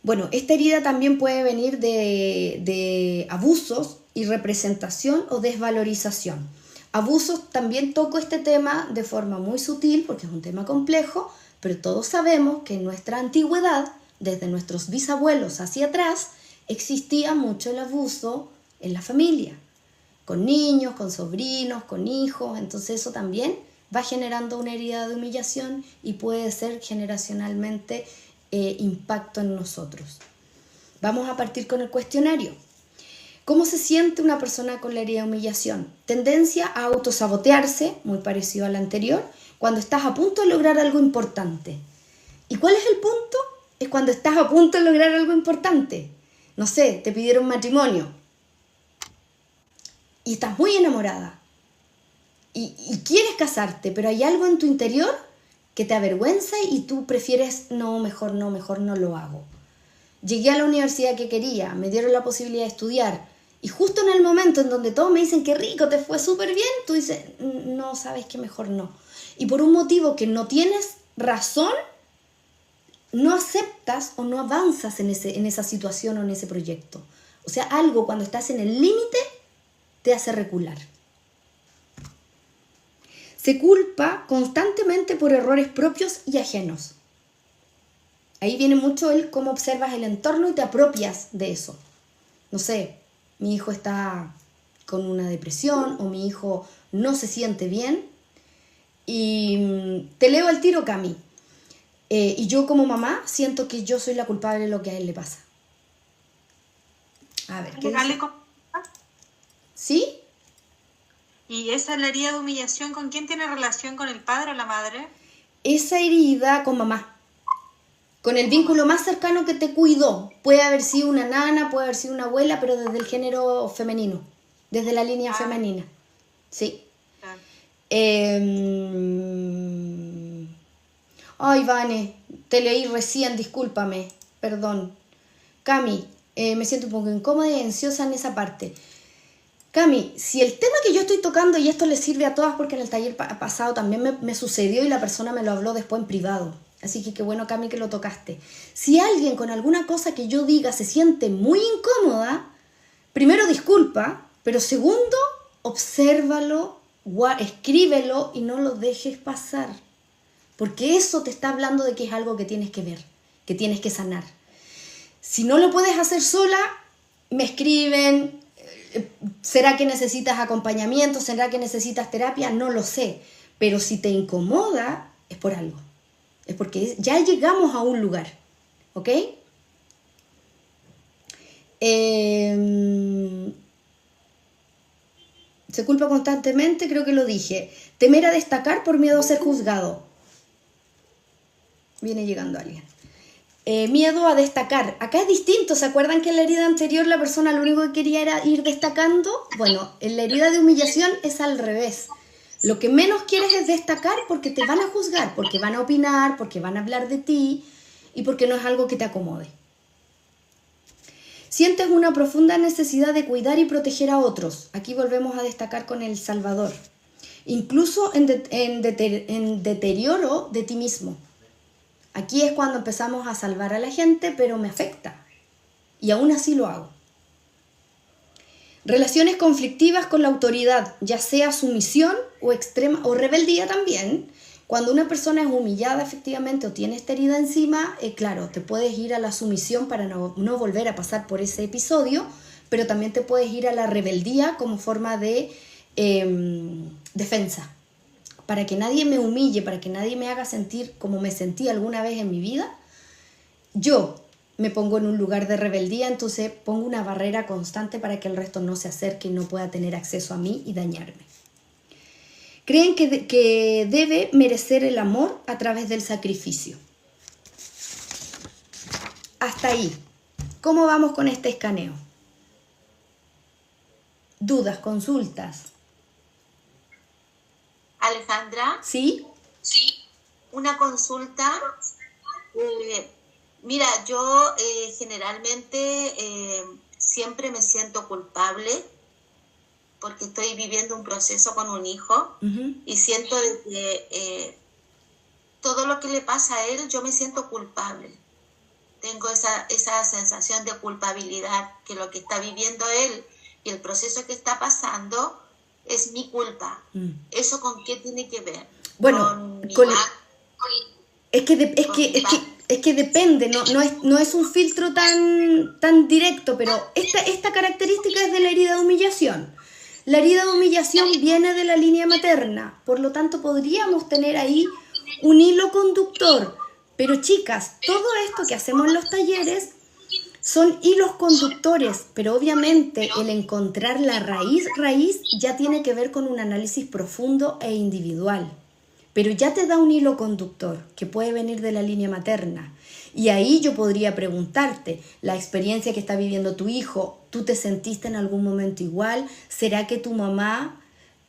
Bueno, esta herida también puede venir de abusos y representación o desvalorización. Abusos, también toco este tema de forma muy sutil porque es un tema complejo, pero todos sabemos que en nuestra antigüedad, desde nuestros bisabuelos hacia atrás, existía mucho el abuso en la familia, con niños, con sobrinos, con hijos. Entonces eso también va generando una herida de humillación y puede ser generacionalmente impacto en nosotros. Vamos a partir con el cuestionario. ¿Cómo se siente una persona con la herida de humillación? Tendencia a autosabotearse, muy parecido al anterior, cuando estás a punto de lograr algo importante. ¿Y cuál es el punto? Es cuando estás a punto de lograr algo importante. No sé, te pidieron matrimonio y estás muy enamorada y quieres casarte, pero hay algo en tu interior que te avergüenza y tú prefieres, no, mejor no lo hago. Llegué a la universidad que quería, me dieron la posibilidad de estudiar y justo en el momento en donde todos me dicen que rico, te fue súper bien, tú dices, no, sabes que mejor no. Y por un motivo que no tienes razón, no aceptas o no avanzas en esa situación o en ese proyecto. O sea, algo cuando estás en el límite te hace recular. Se culpa constantemente por errores propios y ajenos. Ahí viene mucho el cómo observas el entorno y te apropias de eso. No sé, mi hijo está con una depresión o mi hijo no se siente bien y te leo al tiro, Cami. Y yo como mamá siento que yo soy la culpable de lo que a él le pasa. A ver, ¿qué dice? ¿Sí? ¿Y esa es la herida de humillación con quién tiene relación? ¿Con el padre o la madre? Esa herida con mamá. Con el vínculo más cercano que te cuidó. Puede haber sido una nana, puede haber sido una abuela, pero desde el género femenino. Desde la línea femenina. Sí. Claro. Ay, Vane, te leí recién, discúlpame. Perdón. Cami, me siento un poco incómoda y ansiosa en esa parte. Cami, si el tema que yo estoy tocando, y esto le sirve a todas porque en el taller pasado también me sucedió y la persona me lo habló después en privado. Así que qué bueno, Cami, que lo tocaste. Si alguien con alguna cosa que yo diga se siente muy incómoda, primero disculpa, pero segundo, obsérvalo, escríbelo y no lo dejes pasar. Porque eso te está hablando de que es algo que tienes que ver, que tienes que sanar. Si no lo puedes hacer sola, me escriben. ¿Será que necesitas acompañamiento? ¿Será que necesitas terapia? No lo sé. Pero si te incomoda, es por algo. Es porque ya llegamos a un lugar. ¿Ok? Se culpa constantemente, creo que lo dije. Temer a destacar por miedo a ser juzgado. Viene llegando alguien. Miedo a destacar. Acá es distinto. ¿Se acuerdan que en la herida anterior la persona lo único que quería era ir destacando? Bueno, en la herida de humillación es al revés. Lo que menos quieres es destacar porque te van a juzgar, porque van a opinar, porque van a hablar de ti y porque no es algo que te acomode. Sientes una profunda necesidad de cuidar y proteger a otros. Aquí volvemos a destacar con el Salvador. Incluso en deterioro de ti mismo. Aquí es cuando empezamos a salvar a la gente, pero me afecta. Y aún así lo hago. Relaciones conflictivas con la autoridad, ya sea sumisión o extrema o rebeldía también. Cuando una persona es humillada efectivamente o tiene esta herida encima, claro, te puedes ir a la sumisión para no volver a pasar por ese episodio, pero también te puedes ir a la rebeldía como forma de defensa. Para que nadie me humille, para que nadie me haga sentir como me sentí alguna vez en mi vida, yo me pongo en un lugar de rebeldía, entonces pongo una barrera constante para que el resto no se acerque y no pueda tener acceso a mí y dañarme. Creen que debe merecer el amor a través del sacrificio. Hasta ahí. ¿Cómo vamos con este escaneo? ¿Dudas, consultas? Alejandra, ¿Sí? una consulta. Mira, yo generalmente siempre me siento culpable porque estoy viviendo un proceso con un hijo y siento de que todo lo que le pasa a él, yo me siento culpable. Tengo esa sensación de culpabilidad, que lo que está viviendo él y el proceso que está pasando es mi culpa. ¿Eso con qué tiene que ver? Bueno, es que depende, no es un filtro tan directo, pero esta característica es de la herida de humillación. La herida de humillación viene de la línea materna, por lo tanto podríamos tener ahí un hilo conductor. Pero chicas, todo esto que hacemos en los talleres son hilos conductores, pero obviamente el encontrar la raíz ya tiene que ver con un análisis profundo e individual. Pero ya te da un hilo conductor que puede venir de la línea materna. Y ahí yo podría preguntarte, la experiencia que está viviendo tu hijo, ¿tú te sentiste en algún momento igual? ¿Será que tu mamá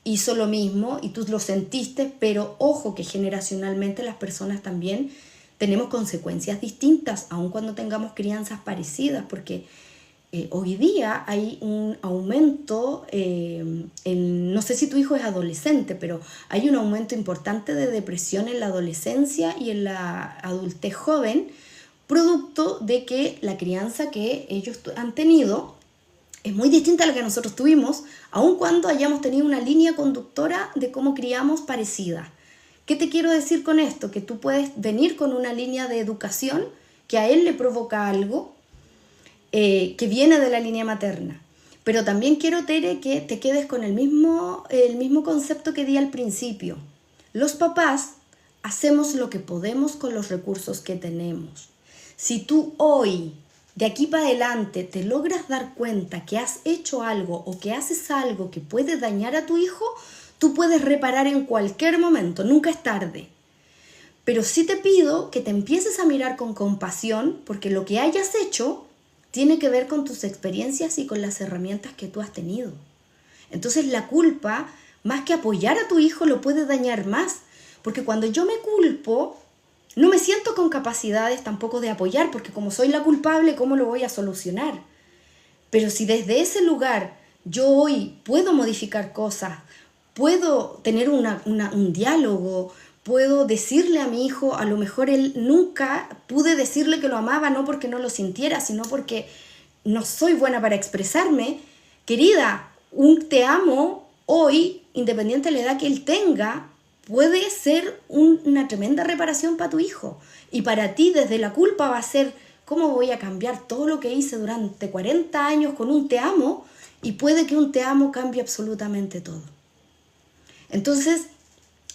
hizo lo mismo y tú lo sentiste? Pero ojo que generacionalmente las personas también tenemos consecuencias distintas, aun cuando tengamos crianzas parecidas, porque hoy día hay un aumento, no sé si tu hijo es adolescente, pero hay un aumento importante de depresión en la adolescencia y en la adultez joven, producto de que la crianza que ellos han tenido es muy distinta a la que nosotros tuvimos, aun cuando hayamos tenido una línea conductora de cómo criamos parecida. ¿Qué te quiero decir con esto? Que tú puedes venir con una línea de educación que a él le provoca algo que viene de la línea materna. Pero también quiero, Tere, que te quedes con el mismo concepto que di al principio. Los papás hacemos lo que podemos con los recursos que tenemos. Si tú hoy, de aquí para adelante, te logras dar cuenta que has hecho algo o que haces algo que puede dañar a tu hijo, tú puedes reparar en cualquier momento, nunca es tarde. Pero sí te pido que te empieces a mirar con compasión, porque lo que hayas hecho tiene que ver con tus experiencias y con las herramientas que tú has tenido. Entonces la culpa, más que apoyar a tu hijo, lo puede dañar más. Porque cuando yo me culpo, no me siento con capacidades tampoco de apoyar, porque como soy la culpable, ¿cómo lo voy a solucionar? Pero si desde ese lugar yo hoy puedo modificar cosas, puedo tener un diálogo, puedo decirle a mi hijo, a lo mejor él nunca pude decirle que lo amaba, no porque no lo sintiera, sino porque no soy buena para expresarme. Querida, un te amo hoy, independiente de la edad que él tenga, puede ser una tremenda reparación para tu hijo. Y para ti, desde la culpa, va a ser, ¿cómo voy a cambiar todo lo que hice durante 40 años con un te amo? Y puede que un te amo cambie absolutamente todo. Entonces,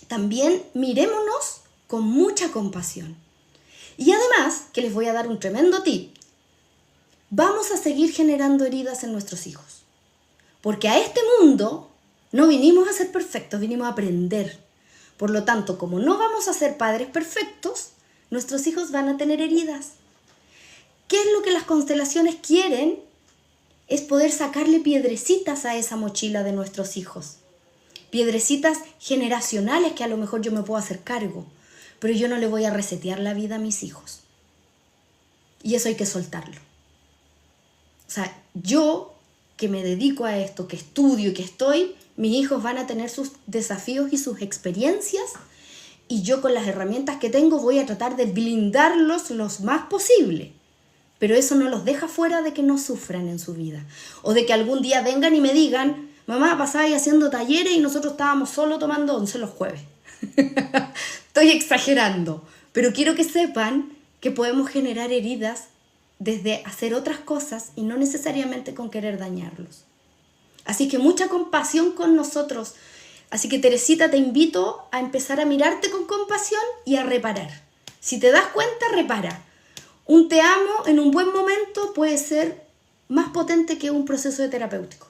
también mirémonos con mucha compasión. Y además, que les voy a dar un tremendo tip, vamos a seguir generando heridas en nuestros hijos. Porque a este mundo no vinimos a ser perfectos, vinimos a aprender. Por lo tanto, como no vamos a ser padres perfectos, nuestros hijos van a tener heridas. ¿Qué es lo que las constelaciones quieren? Es poder sacarle piedrecitas a esa mochila de nuestros hijos. Piedrecitas generacionales que a lo mejor yo me puedo hacer cargo, pero yo no le voy a resetear la vida a mis hijos. Y eso hay que soltarlo. O sea, yo que me dedico a esto, que estudio y que estoy, mis hijos van a tener sus desafíos y sus experiencias, y yo con las herramientas que tengo voy a tratar de blindarlos lo más posible. Pero eso no los deja fuera de que no sufran en su vida. O de que algún día vengan y me digan, mamá, pasaba ahí haciendo talleres y nosotros estábamos solo tomando 11 los jueves. Estoy exagerando, pero quiero que sepan que podemos generar heridas desde hacer otras cosas y no necesariamente con querer dañarlos. Así que mucha compasión con nosotros. Así que, Teresita, te invito a empezar a mirarte con compasión y a reparar. Si te das cuenta, repara. Un te amo en un buen momento puede ser más potente que un proceso de terapéutico.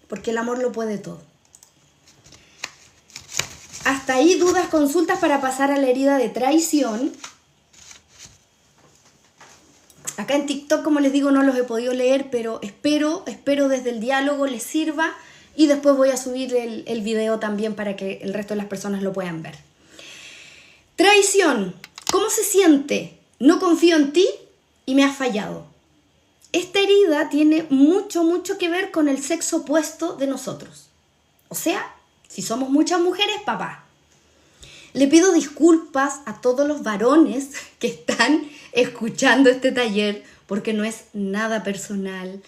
Porque el amor lo puede todo. Hasta ahí dudas, consultas para pasar a la herida de traición. Acá en TikTok, como les digo, no los he podido leer, pero espero desde el diálogo les sirva, y después voy a subir el video también para que el resto de las personas lo puedan ver. Traición. ¿Cómo se siente? No confío en ti y me has fallado. Esta herida tiene mucho que ver con el sexo opuesto de nosotros. O sea, si somos muchas mujeres, papá. Le pido disculpas a todos los varones que están escuchando este taller, porque no es nada personal.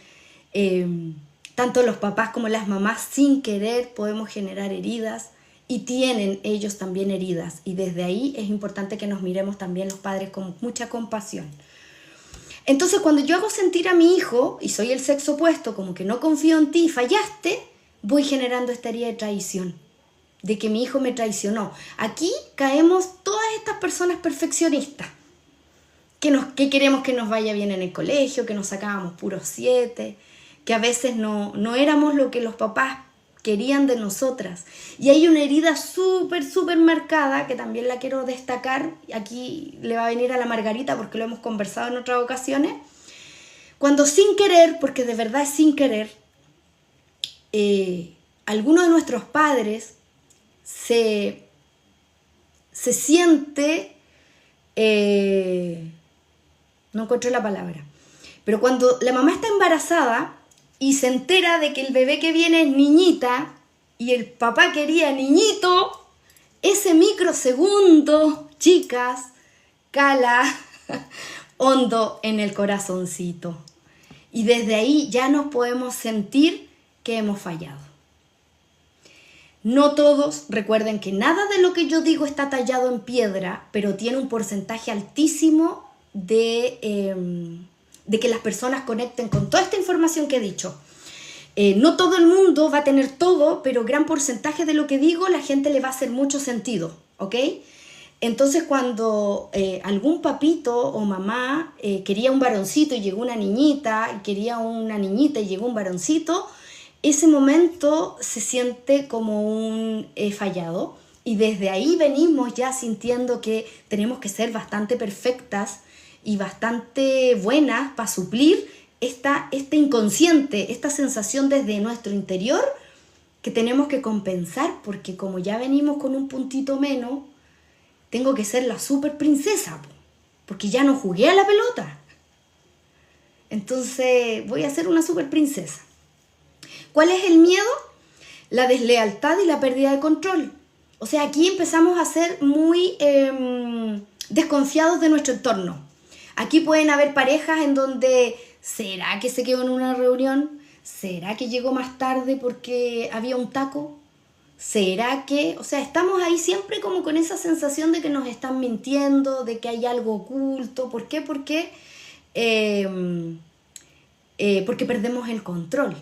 Tanto los papás como las mamás, sin querer, podemos generar heridas, y tienen ellos también heridas. Y desde ahí es importante que nos miremos también los padres con mucha compasión. Entonces, cuando yo hago sentir a mi hijo, y soy el sexo opuesto, como que no confío en ti y fallaste, voy generando esta herida de traición, de que mi hijo me traicionó. Aquí caemos todas estas personas perfeccionistas, que queremos que nos vaya bien en el colegio, que nos sacábamos puros 7, que a veces no éramos lo que los papás querían de nosotras. Y hay una herida súper marcada, que también la quiero destacar. Aquí le va a venir a la Margarita porque lo hemos conversado en otras ocasiones. Cuando sin querer, porque de verdad es sin querer, alguno de nuestros padres se siente, no encuentro la palabra, pero cuando la mamá está embarazada y se entera de que el bebé que viene es niñita y el papá quería niñito, ese microsegundo, chicas, cala hondo en el corazoncito. Y desde ahí ya nos podemos sentir que hemos fallado. No todos, recuerden que nada de lo que yo digo está tallado en piedra, pero tiene un porcentaje altísimo de que las personas conecten con toda esta información que he dicho. No todo el mundo va a tener todo, pero gran porcentaje de lo que digo la gente le va a hacer mucho sentido, ¿ok? Entonces cuando algún papito o mamá quería un varoncito y llegó una niñita, y quería una niñita y llegó un varoncito, ese momento se siente como un fallado, y desde ahí venimos ya sintiendo que tenemos que ser bastante perfectas y bastante buenas para suplir este inconsciente, esta sensación desde nuestro interior que tenemos que compensar, porque como ya venimos con un puntito menos, tengo que ser la super princesa, porque ya no jugué a la pelota. Entonces voy a ser una super princesa. ¿Cuál es el miedo? La deslealtad y la pérdida de control. O sea, aquí empezamos a ser muy desconfiados de nuestro entorno. Aquí pueden haber parejas en donde, ¿será que se quedó en una reunión? ¿Será que llegó más tarde porque había un taco? ¿Será que...? O sea, estamos ahí siempre como con esa sensación de que nos están mintiendo, de que hay algo oculto. ¿Por qué? Porque perdemos el control.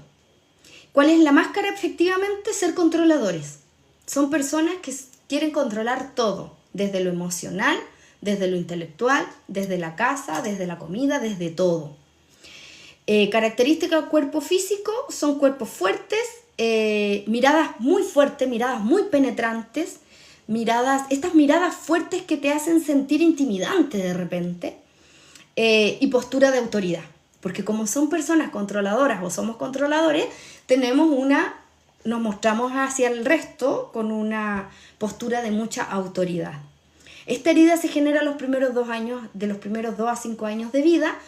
¿Cuál es la máscara? Efectivamente, ser controladores. Son personas que quieren controlar todo, desde lo emocional, desde lo intelectual, desde la casa, desde la comida, desde todo. Características del cuerpo físico son cuerpos fuertes, miradas muy fuertes, miradas muy penetrantes, estas miradas fuertes que te hacen sentir intimidante de repente, y postura de autoridad. Porque como son personas controladoras o somos controladores, nos mostramos hacia el resto con una postura de mucha autoridad. Esta herida se genera los primeros 2 años, de los primeros 2 a 5 años de vida,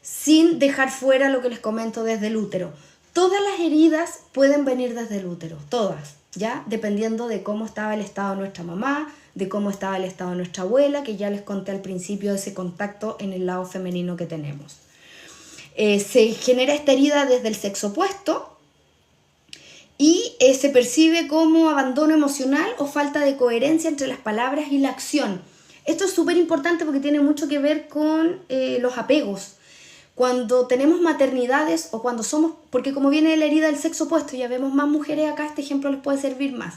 sin dejar fuera lo que les comento desde el útero. Todas las heridas pueden venir desde el útero, todas, ¿ya? Dependiendo de cómo estaba el estado de nuestra mamá, de cómo estaba el estado de nuestra abuela, que ya les conté al principio de ese contacto en el lado femenino que tenemos. Se genera esta herida desde el sexo opuesto y se percibe como abandono emocional o falta de coherencia entre las palabras y la acción. Esto es súper importante porque tiene mucho que ver con los apegos. Cuando tenemos maternidades o cuando somos, porque como viene la herida del sexo opuesto, ya vemos más mujeres acá, este ejemplo les puede servir más.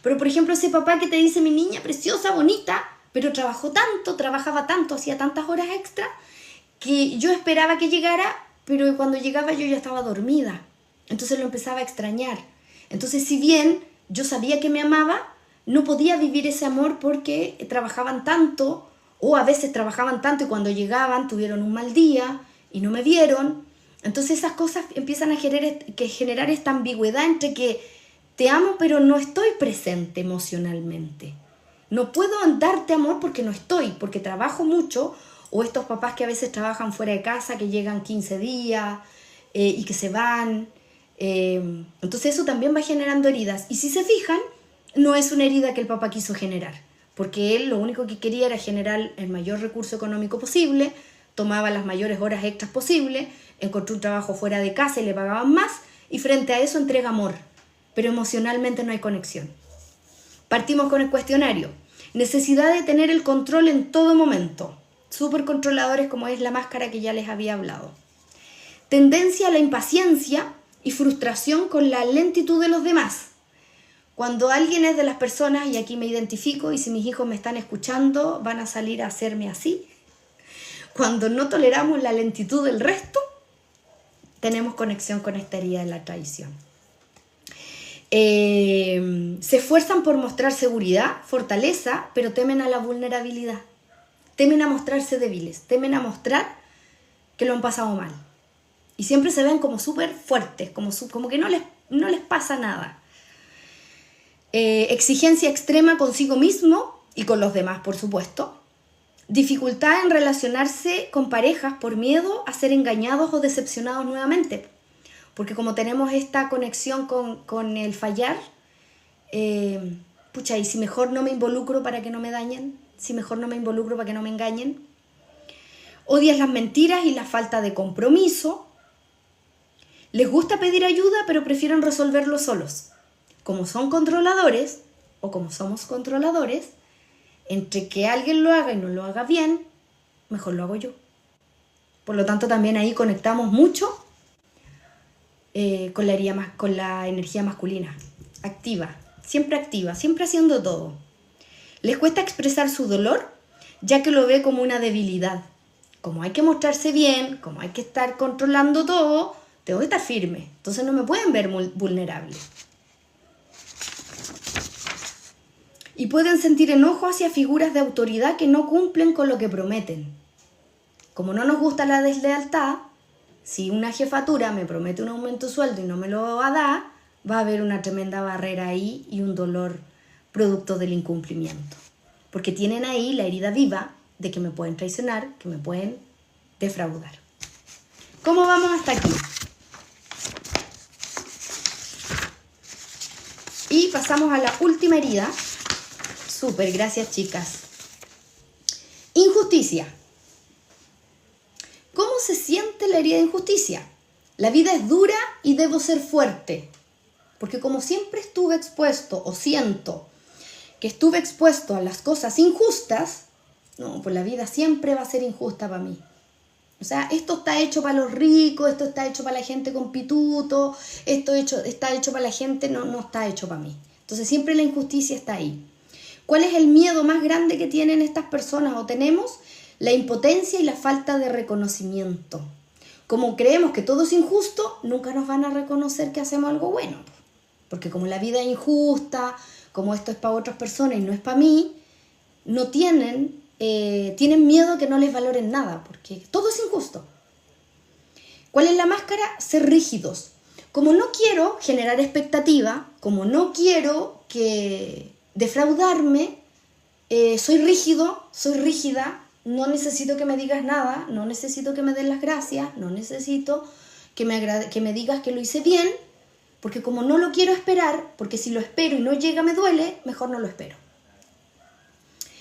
Pero por ejemplo ese papá que te dice, mi niña preciosa, bonita, pero trabajaba tanto, hacía tantas horas extra, que yo esperaba que llegara, pero cuando llegaba yo ya estaba dormida. Entonces lo empezaba a extrañar. Entonces si bien yo sabía que me amaba, no podía vivir ese amor porque trabajaban tanto, o a veces trabajaban tanto y cuando llegaban tuvieron un mal día, y no me vieron. Entonces esas cosas empiezan a generar esta ambigüedad entre que te amo pero no estoy presente emocionalmente. No puedo darte amor porque no estoy, porque trabajo mucho, o estos papás que a veces trabajan fuera de casa, que llegan 15 días y que se van. Entonces eso también va generando heridas. Y si se fijan, no es una herida que el papá quiso generar, porque él lo único que quería era generar el mayor recurso económico posible, tomaba las mayores horas extras posibles, encontró un trabajo fuera de casa y le pagaban más, y frente a eso entrega amor, pero emocionalmente no hay conexión. Partimos con el cuestionario. Necesidad de tener el control en todo momento. Súper controladores, como es la máscara que ya les había hablado. Tendencia a la impaciencia y frustración con la lentitud de los demás. Cuando alguien es de las personas, y aquí me identifico, y si mis hijos me están escuchando, van a salir a hacerme así. Cuando no toleramos la lentitud del resto, tenemos conexión con esta herida de la traición. Se esfuerzan por mostrar seguridad, fortaleza, pero temen a la vulnerabilidad. Temen a mostrarse débiles, temen a mostrar que lo han pasado mal. Y siempre se ven como súper fuertes, como que no les pasa nada. Exigencia extrema consigo mismo y con los demás, por supuesto. Dificultad en relacionarse con parejas por miedo a ser engañados o decepcionados nuevamente. Porque como tenemos esta conexión con el fallar, y si mejor no me involucro para que no me dañen, si mejor no me involucro para que no me engañen. Odian las mentiras y la falta de compromiso. Les gusta pedir ayuda, pero prefieren resolverlo solos. Como son controladores, o como somos controladores, entre que alguien lo haga y no lo haga bien, mejor lo hago yo. Por lo tanto, también ahí conectamos mucho con la energía masculina, activa, siempre haciendo todo. Les cuesta expresar su dolor, ya que lo ve como una debilidad. Como hay que mostrarse bien, como hay que estar controlando todo, tengo que estar firme. Entonces no me pueden ver vulnerable. Y pueden sentir enojo hacia figuras de autoridad que no cumplen con lo que prometen. Como no nos gusta la deslealtad, si una jefatura me promete un aumento de sueldo y no me lo va a dar, va a haber una tremenda barrera ahí y un dolor producto del incumplimiento. Porque tienen ahí la herida viva de que me pueden traicionar, que me pueden defraudar. ¿Cómo vamos hasta aquí? Y pasamos a la última herida. Súper, gracias chicas. Injusticia. ¿Cómo se siente la herida de injusticia? La vida es dura y debo ser fuerte. Porque como siempre estuve expuesto o siento que estuve expuesto a las cosas injustas, no, pues la vida siempre va a ser injusta para mí. O sea, esto está hecho para los ricos, esto está hecho para la gente con pituto, esto está hecho para la gente, no está hecho para mí. Entonces siempre la injusticia está ahí. ¿Cuál es el miedo más grande que tienen estas personas o tenemos? La impotencia y la falta de reconocimiento. Como creemos que todo es injusto, nunca nos van a reconocer que hacemos algo bueno. Porque como la vida es injusta, como esto es para otras personas y no es para mí, no tienen miedo que no les valoren nada, porque todo es injusto. ¿Cuál es la máscara? Ser rígidos. Como no quiero generar expectativa, como no quiero defraudarme, soy rígido, soy rígida, no necesito que me digas nada, no necesito que me des las gracias, no necesito que me digas que lo hice bien, porque como no lo quiero esperar, porque si lo espero y no llega me duele, mejor no lo espero.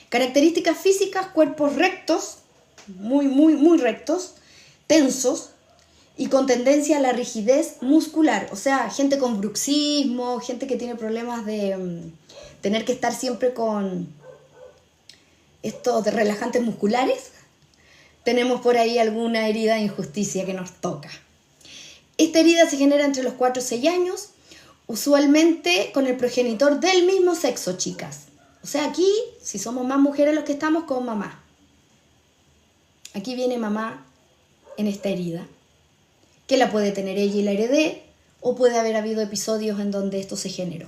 Características físicas, cuerpos rectos, muy rectos, tensos y con tendencia a la rigidez muscular. O sea, gente con bruxismo, gente que tiene problemas de tener que estar siempre con estos relajantes musculares. Tenemos por ahí alguna herida de injusticia que nos toca. Esta herida se genera entre los 4 y 6 años, usualmente con el progenitor del mismo sexo, chicas. O sea, aquí, si somos más mujeres los que estamos, con mamá. Aquí viene mamá en esta herida, que la puede tener ella y la heredé, o puede haber habido episodios en donde esto se generó.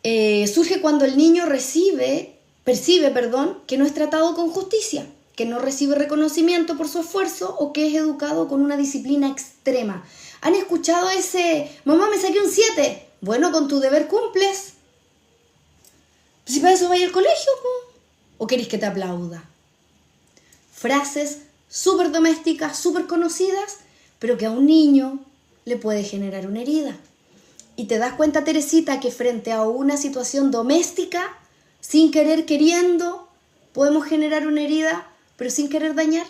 Surge cuando el niño percibe, que no es tratado con justicia, que no recibe reconocimiento por su esfuerzo o que es educado con una disciplina extrema. ¿Han escuchado ese, mamá me saqué un 7? Bueno, con tu deber cumples. Si para eso vaya al colegio, ¿no? ¿O queréis que te aplauda? Frases súper domésticas, súper conocidas, pero que a un niño le puede generar una herida. Y te das cuenta, Teresita, que frente a una situación doméstica, sin querer queriendo, podemos generar una herida, pero sin querer dañar.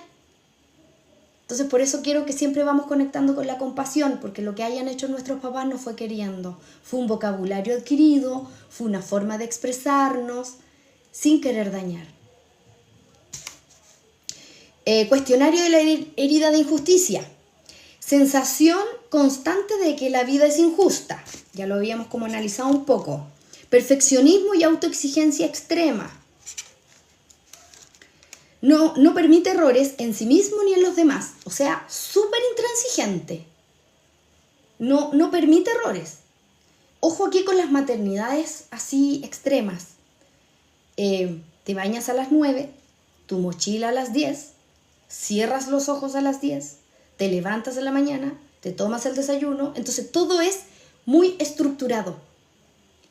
Entonces por eso quiero que siempre vamos conectando con la compasión, porque lo que hayan hecho nuestros papás no fue queriendo. Fue un vocabulario adquirido, fue una forma de expresarnos, sin querer dañar. Cuestionario de la herida de injusticia. Sensación constante de que la vida es injusta. Ya lo habíamos como analizado un poco. Perfeccionismo y autoexigencia extrema. No permite errores en sí mismo ni en los demás. O sea, súper intransigente. No permite errores. Ojo aquí con las maternidades así extremas. Te bañas a las 9, tu mochila a las 10, cierras los ojos a las 10, te levantas en la mañana, te tomas el desayuno. Entonces todo es muy estructurado.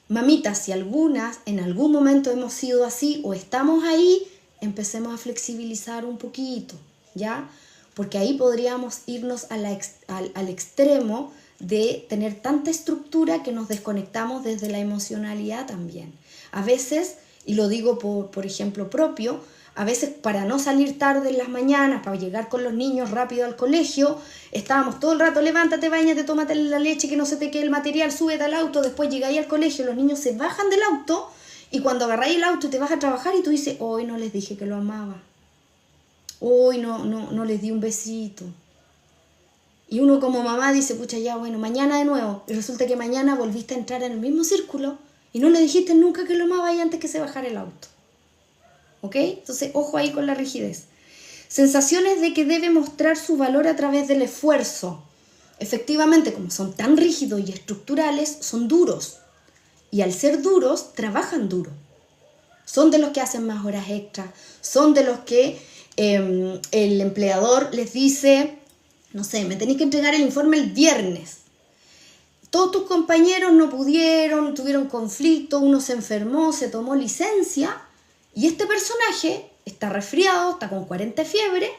Mamitas, si algunas en algún momento hemos sido así o estamos ahí, empecemos a flexibilizar un poquito, ¿ya? Porque ahí podríamos irnos al extremo de tener tanta estructura que nos desconectamos desde la emocionalidad también. A veces, y lo digo por ejemplo propio, a veces para no salir tarde en las mañanas, para llegar con los niños rápido al colegio, estábamos todo el rato, levántate, báñate, tómate la leche, que no se te quede el material, súbete al auto, después llegáis al colegio, los niños se bajan del auto. Y cuando agarráis el auto y te vas a trabajar y tú dices, hoy no les dije que lo amaba. Hoy no les di un besito. Y uno como mamá dice, pucha, ya bueno, mañana de nuevo. Y resulta que mañana volviste a entrar en el mismo círculo y no le dijiste nunca que lo amabas antes que se bajara el auto. ¿Ok? Entonces, ojo ahí con la rigidez. Sensaciones de que debe mostrar su valor a través del esfuerzo. Efectivamente, como son tan rígidos y estructurales, son duros. Y al ser duros, trabajan duro. Son de los que hacen más horas extras. Son de los que el empleador les dice, no sé, me tenéis que entregar el informe el viernes. Todos tus compañeros no pudieron, tuvieron conflicto, uno se enfermó, se tomó licencia. Y este personaje está resfriado, está con 40 de fiebre,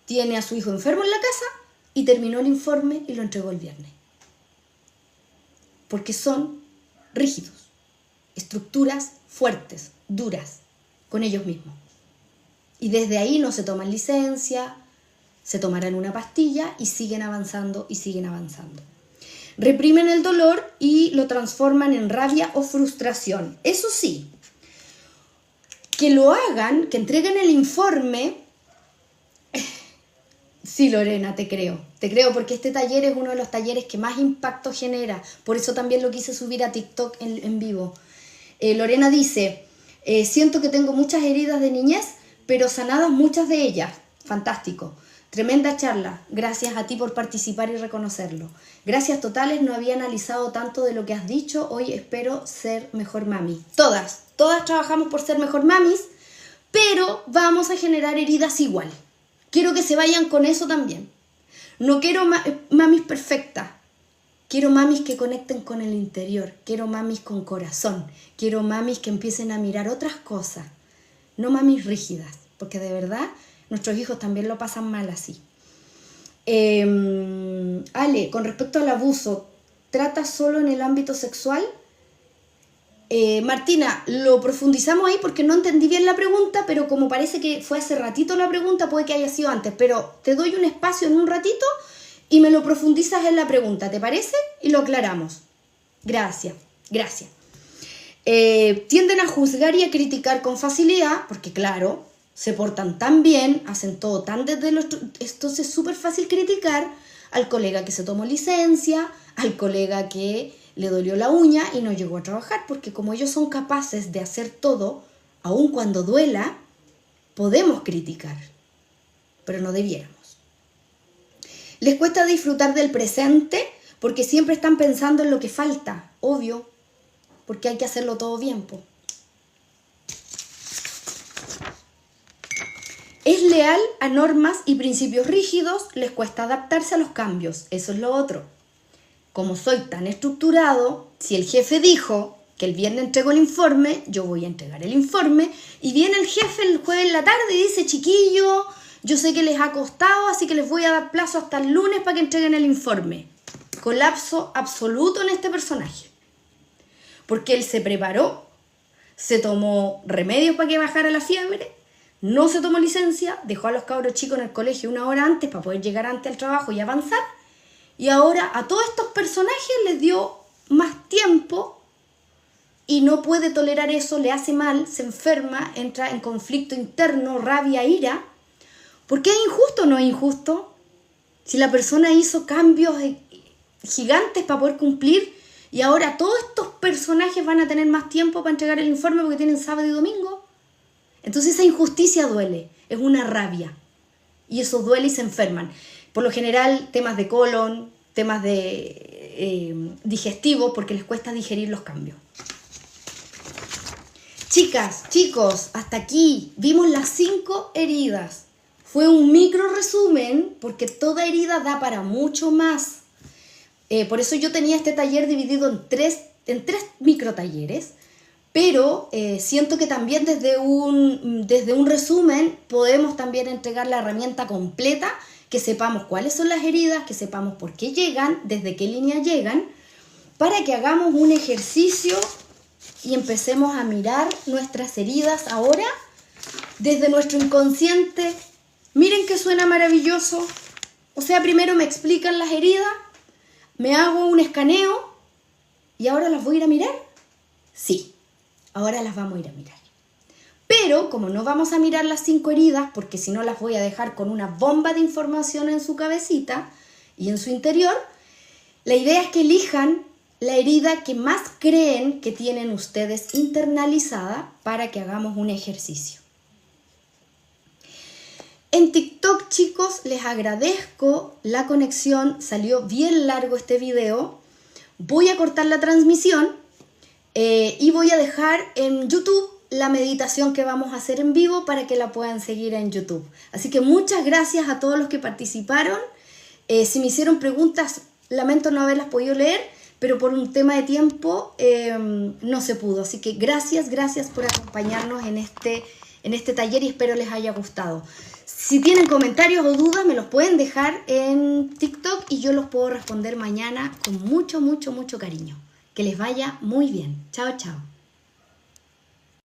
tiene a su hijo enfermo en la casa y terminó el informe y lo entregó el viernes. Porque son rígidos, estructuras fuertes, duras, con ellos mismos. Y desde ahí no se toman licencia, se tomarán una pastilla y siguen avanzando y siguen avanzando. Reprimen el dolor y lo transforman en rabia o frustración. Eso sí, que lo hagan, que entreguen el informe. Sí, Lorena, te creo porque este taller es uno de los talleres que más impacto genera, por eso también lo quise subir a TikTok en vivo. Lorena dice, siento que tengo muchas heridas de niñez, pero sanadas muchas de ellas. Fantástico, tremenda charla, gracias a ti por participar y reconocerlo. Gracias totales, no había analizado tanto de lo que has dicho, hoy espero ser mejor mami. Todas trabajamos por ser mejor mamis, pero vamos a generar heridas igual. Quiero que se vayan con eso también. No quiero mamis perfectas. Quiero mamis que conecten con el interior. Quiero mamis con corazón. Quiero mamis que empiecen a mirar otras cosas. No mamis rígidas. Porque de verdad, nuestros hijos también lo pasan mal así. Ale, con respecto al abuso, ¿trata solo en el ámbito sexual? Martina, lo profundizamos ahí porque no entendí bien la pregunta, pero como parece que fue hace ratito la pregunta, puede que haya sido antes, pero te doy un espacio en un ratito y me lo profundizas en la pregunta, ¿te parece? Y lo aclaramos. Gracias. Tienden a juzgar y a criticar con facilidad, porque claro, se portan tan bien, hacen todo tan desde los... Entonces es súper fácil criticar al colega que se tomó licencia, al colega que le dolió la uña y no llegó a trabajar, porque como ellos son capaces de hacer todo, aun cuando duela, podemos criticar, pero no debiéramos. Les cuesta disfrutar del presente porque siempre están pensando en lo que falta, obvio, porque hay que hacerlo todo bien, po. Es leal a normas y principios rígidos, les cuesta adaptarse a los cambios, eso es lo otro. Como soy tan estructurado, si el jefe dijo que el viernes entrego el informe, yo voy a entregar el informe, y viene el jefe el jueves en la tarde y dice, chiquillo, yo sé que les ha costado, así que les voy a dar plazo hasta el lunes para que entreguen el informe. Colapso absoluto en este personaje. Porque él se preparó, se tomó remedios para que bajara la fiebre, no se tomó licencia, dejó a los cabros chicos en el colegio una hora antes para poder llegar antes al trabajo y avanzar. Y ahora a todos estos personajes les dio más tiempo y no puede tolerar eso, le hace mal, se enferma, entra en conflicto interno, rabia, ira. ¿Por qué es injusto o no es injusto? Si la persona hizo cambios gigantes para poder cumplir y ahora todos estos personajes van a tener más tiempo para entregar el informe porque tienen sábado y domingo. Entonces esa injusticia duele, es una rabia. Y eso duele y se enferman. Por lo general, temas de colon, temas de digestivos, porque les cuesta digerir los cambios. Chicas, chicos, hasta aquí vimos las 5 heridas. Fue un micro resumen, porque toda herida da para mucho más. Por eso yo tenía este taller dividido en tres micro talleres, pero siento que también desde un resumen podemos también entregar la herramienta completa, que sepamos cuáles son las heridas, que sepamos por qué llegan, desde qué línea llegan, para que hagamos un ejercicio y empecemos a mirar nuestras heridas ahora desde nuestro inconsciente. Miren que suena maravilloso. O sea, primero me explican las heridas, me hago un escaneo y ahora las voy a ir a mirar. Sí, ahora las vamos a ir a mirar. Pero como no vamos a mirar las 5 heridas, porque si no las voy a dejar con una bomba de información en su cabecita y en su interior, la idea es que elijan la herida que más creen que tienen ustedes internalizada para que hagamos un ejercicio. En TikTok, chicos, les agradezco la conexión. Salió bien largo este video. Voy a cortar la transmisión y voy a dejar en YouTube la meditación que vamos a hacer en vivo para que la puedan seguir en YouTube. Así que muchas gracias a todos los que participaron. Si me hicieron preguntas, lamento no haberlas podido leer, pero por un tema de tiempo no se pudo. Así que gracias por acompañarnos en este taller y espero les haya gustado. Si tienen comentarios o dudas, me los pueden dejar en TikTok y yo los puedo responder mañana con mucho cariño. Que les vaya muy bien. Chao, chao.